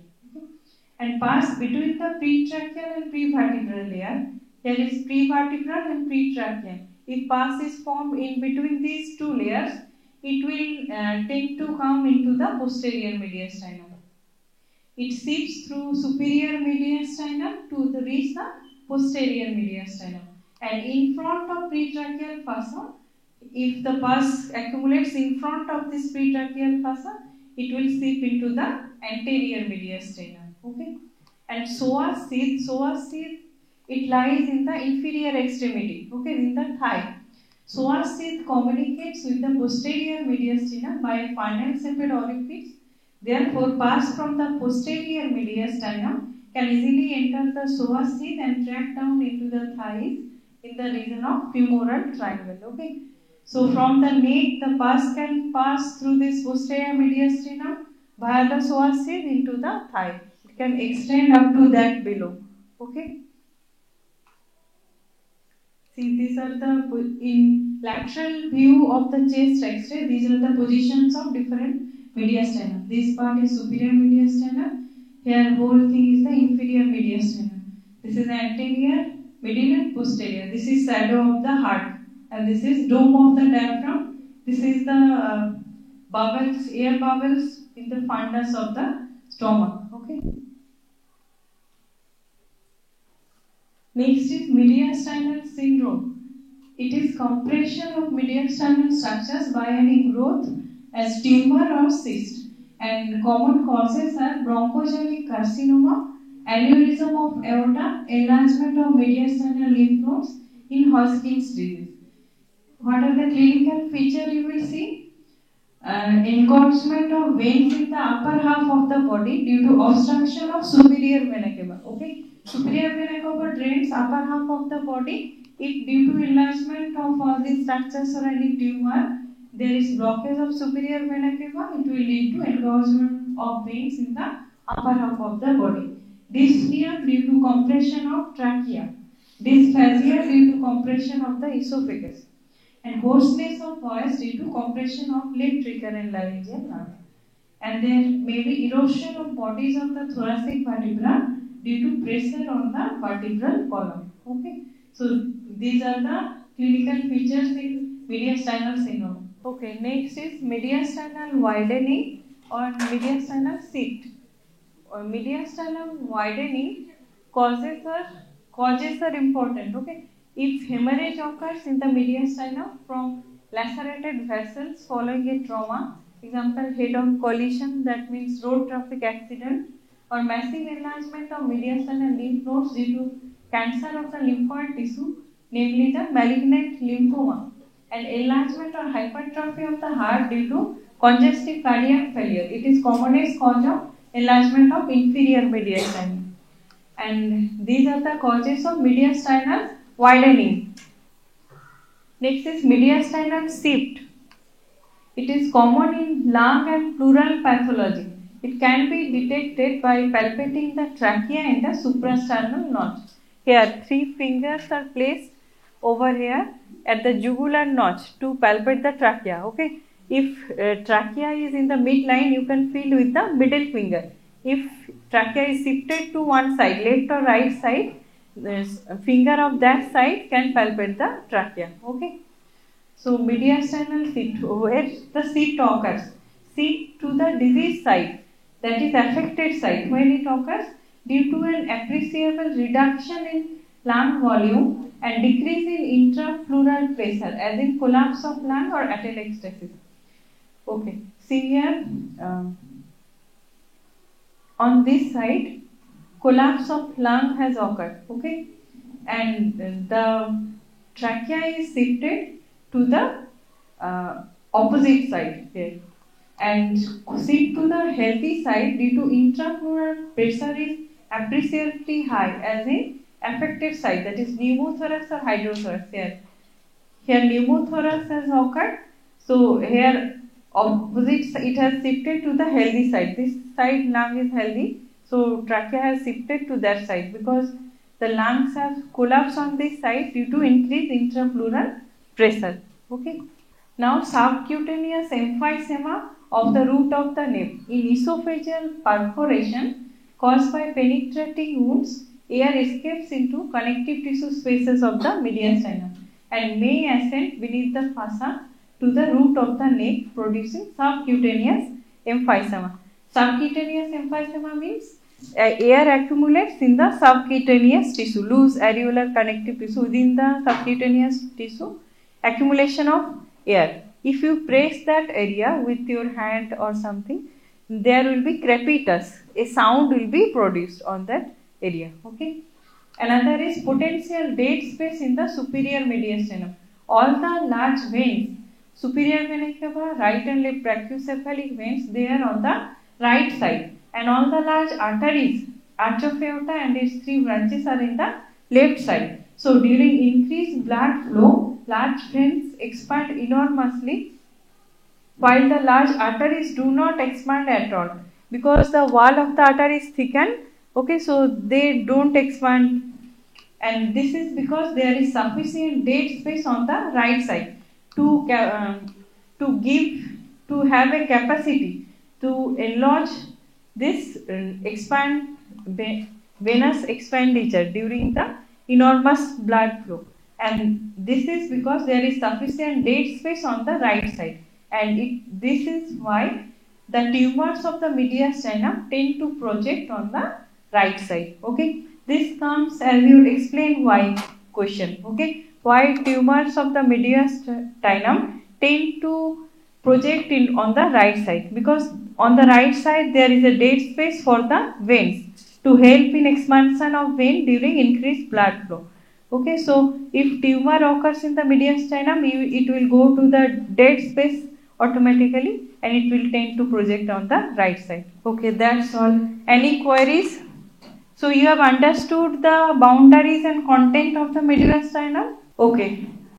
And pass between the pretracheal and prevertebral layer. Here is prevertebral and pretracheal. If pus is formed in between these 2 layers, it will tend to come into the posterior mediastinum. It seeps through superior mediastinum to reach the posterior mediastinum. And in front of pretracheal fossa, if the pus accumulates in front of this pretracheal fossa, it will seep into the anterior mediastinum. Okay. And psoas sheath, it lies in the inferior extremity, okay, in the thigh. Psoas sheath communicates with the posterior mediastinum by final sepal orifice. Therefore, pus from the posterior mediastinum can easily enter the psoas sheath and track down into the thighs in the region of femoral triangle. Okay. So from the neck, the pus can pass through this posterior mediastinum via the psoas sheath into the thigh. It can extend up to that below. Okay. See, these are the, in lateral view of the chest X-ray, these are the positions of different mediastinum. This part is superior mediastinum. Here whole thing is the inferior mediastinum. This is anterior, middle and posterior. This is shadow of the heart. And this is dome of the diaphragm. This is the bubbles, air bubbles in the fundus of the stomach. Okay. Next is mediastinal syndrome. It is compression of mediastinal structures by any growth as tumor or cyst. And common causes are bronchogenic carcinoma, aneurysm of aorta, enlargement of mediastinal lymph nodes in Hodgkin's disease. What are the clinical features you will see? Engorgement of veins in the upper half of the body due to obstruction of superior vena cava. Okay. Superior vena cava drains upper half of the body. If due to enlargement of all these structures or any tumor, there is blockage of superior vena cava, it will lead to engorgement of veins in the upper half of the body. Dyspnea due to compression of trachea. Dysphagia due to compression of the esophagus. And hoarseness of voice due to compression of left recurrent laryngeal nerve. And there may be erosion of bodies of the thoracic vertebra due to pressure on the vertebral column. Okay. So these are the clinical features in mediastinal syndrome. Okay. Next is mediastinal widening or mediastinal shift. Mediastinal widening causes are important. Okay. If hemorrhage occurs in the mediastinum from lacerated vessels following a trauma, example head-on collision, that means road traffic accident, or massive enlargement of mediastinal lymph nodes due to cancer of the lymphoid tissue, namely the malignant lymphoma, and enlargement or hypertrophy of the heart due to congestive cardiac failure. It is commonest cause of enlargement of inferior mediastinum. And these are the causes of mediastinal widening. Next is mediastinal shift. It is common in lung and pleural pathology. It can be detected by palpating the trachea and the suprasternal notch. Here 3 fingers are placed over here at the jugular notch to palpate the trachea. Okay. If trachea is in the midline, you can feel with the middle finger. If trachea is shifted to one side, left or right side, the finger of that side can palpate the trachea. Okay. So mediastinal shift, where the shift occurs, shift to the disease site. that is affected site. When it occurs due to an appreciable reduction in lung volume and decrease in intrapleural pressure, as in collapse of lung or atelectasis. Okay, see here on this side, collapse of lung has occurred. Okay, and the trachea is shifted to the opposite side here, and shift to the healthy side due to intrapleural pressure is appreciably high, as in affected site, that is pneumothorax or hydrothorax. Here pneumothorax has occurred, so here opposite it has shifted to the healthy side. This side lung is healthy, so trachea has shifted to that side because the lungs have collapsed on this side due to increased intrapleural pressure. Okay. Now subcutaneous emphysema of the root of the nape. In esophageal perforation caused by penetrating wounds, air escapes into connective tissue spaces of the mediastinum and may ascend beneath the fossa to the root of the neck, producing subcutaneous emphysema. Subcutaneous emphysema means air accumulates in the subcutaneous tissue, loose areolar connective tissue within the subcutaneous tissue, accumulation of air. If you press that area with your hand or something, there will be crepitus, a sound will be produced on that area. Okay. Another is potential dead space in the superior mediastinum. All the large veins, superior vena cava, right and left brachiocephalic veins, they are on the right side, and all the large arteries, arch of aorta and its 3 branches are in the left side. So during increased blood flow, large veins expand enormously, while the large arteries do not expand at all because the wall of the artery is thickened. Okay, so they don't expand, and this is because there is sufficient dead space on the right side to have a capacity to enlarge this venous expenditure during the enormous blood flow, and this is because there is sufficient dead space on the right side, and this is why the tumors of the mediastinum tend to project on the right side. Okay, this comes as you will explain why question. Okay, why tumors of the mediastinum tend to project on the right side, because on the right side there is a dead space for the veins to help in expansion of vein during increased blood flow. Okay, so if tumor occurs in the mediastinum, it will go to the dead space automatically and it will tend to project on the right side. Okay, that's all. Any queries? So you have understood the boundaries and content of the mediastinum? Okay.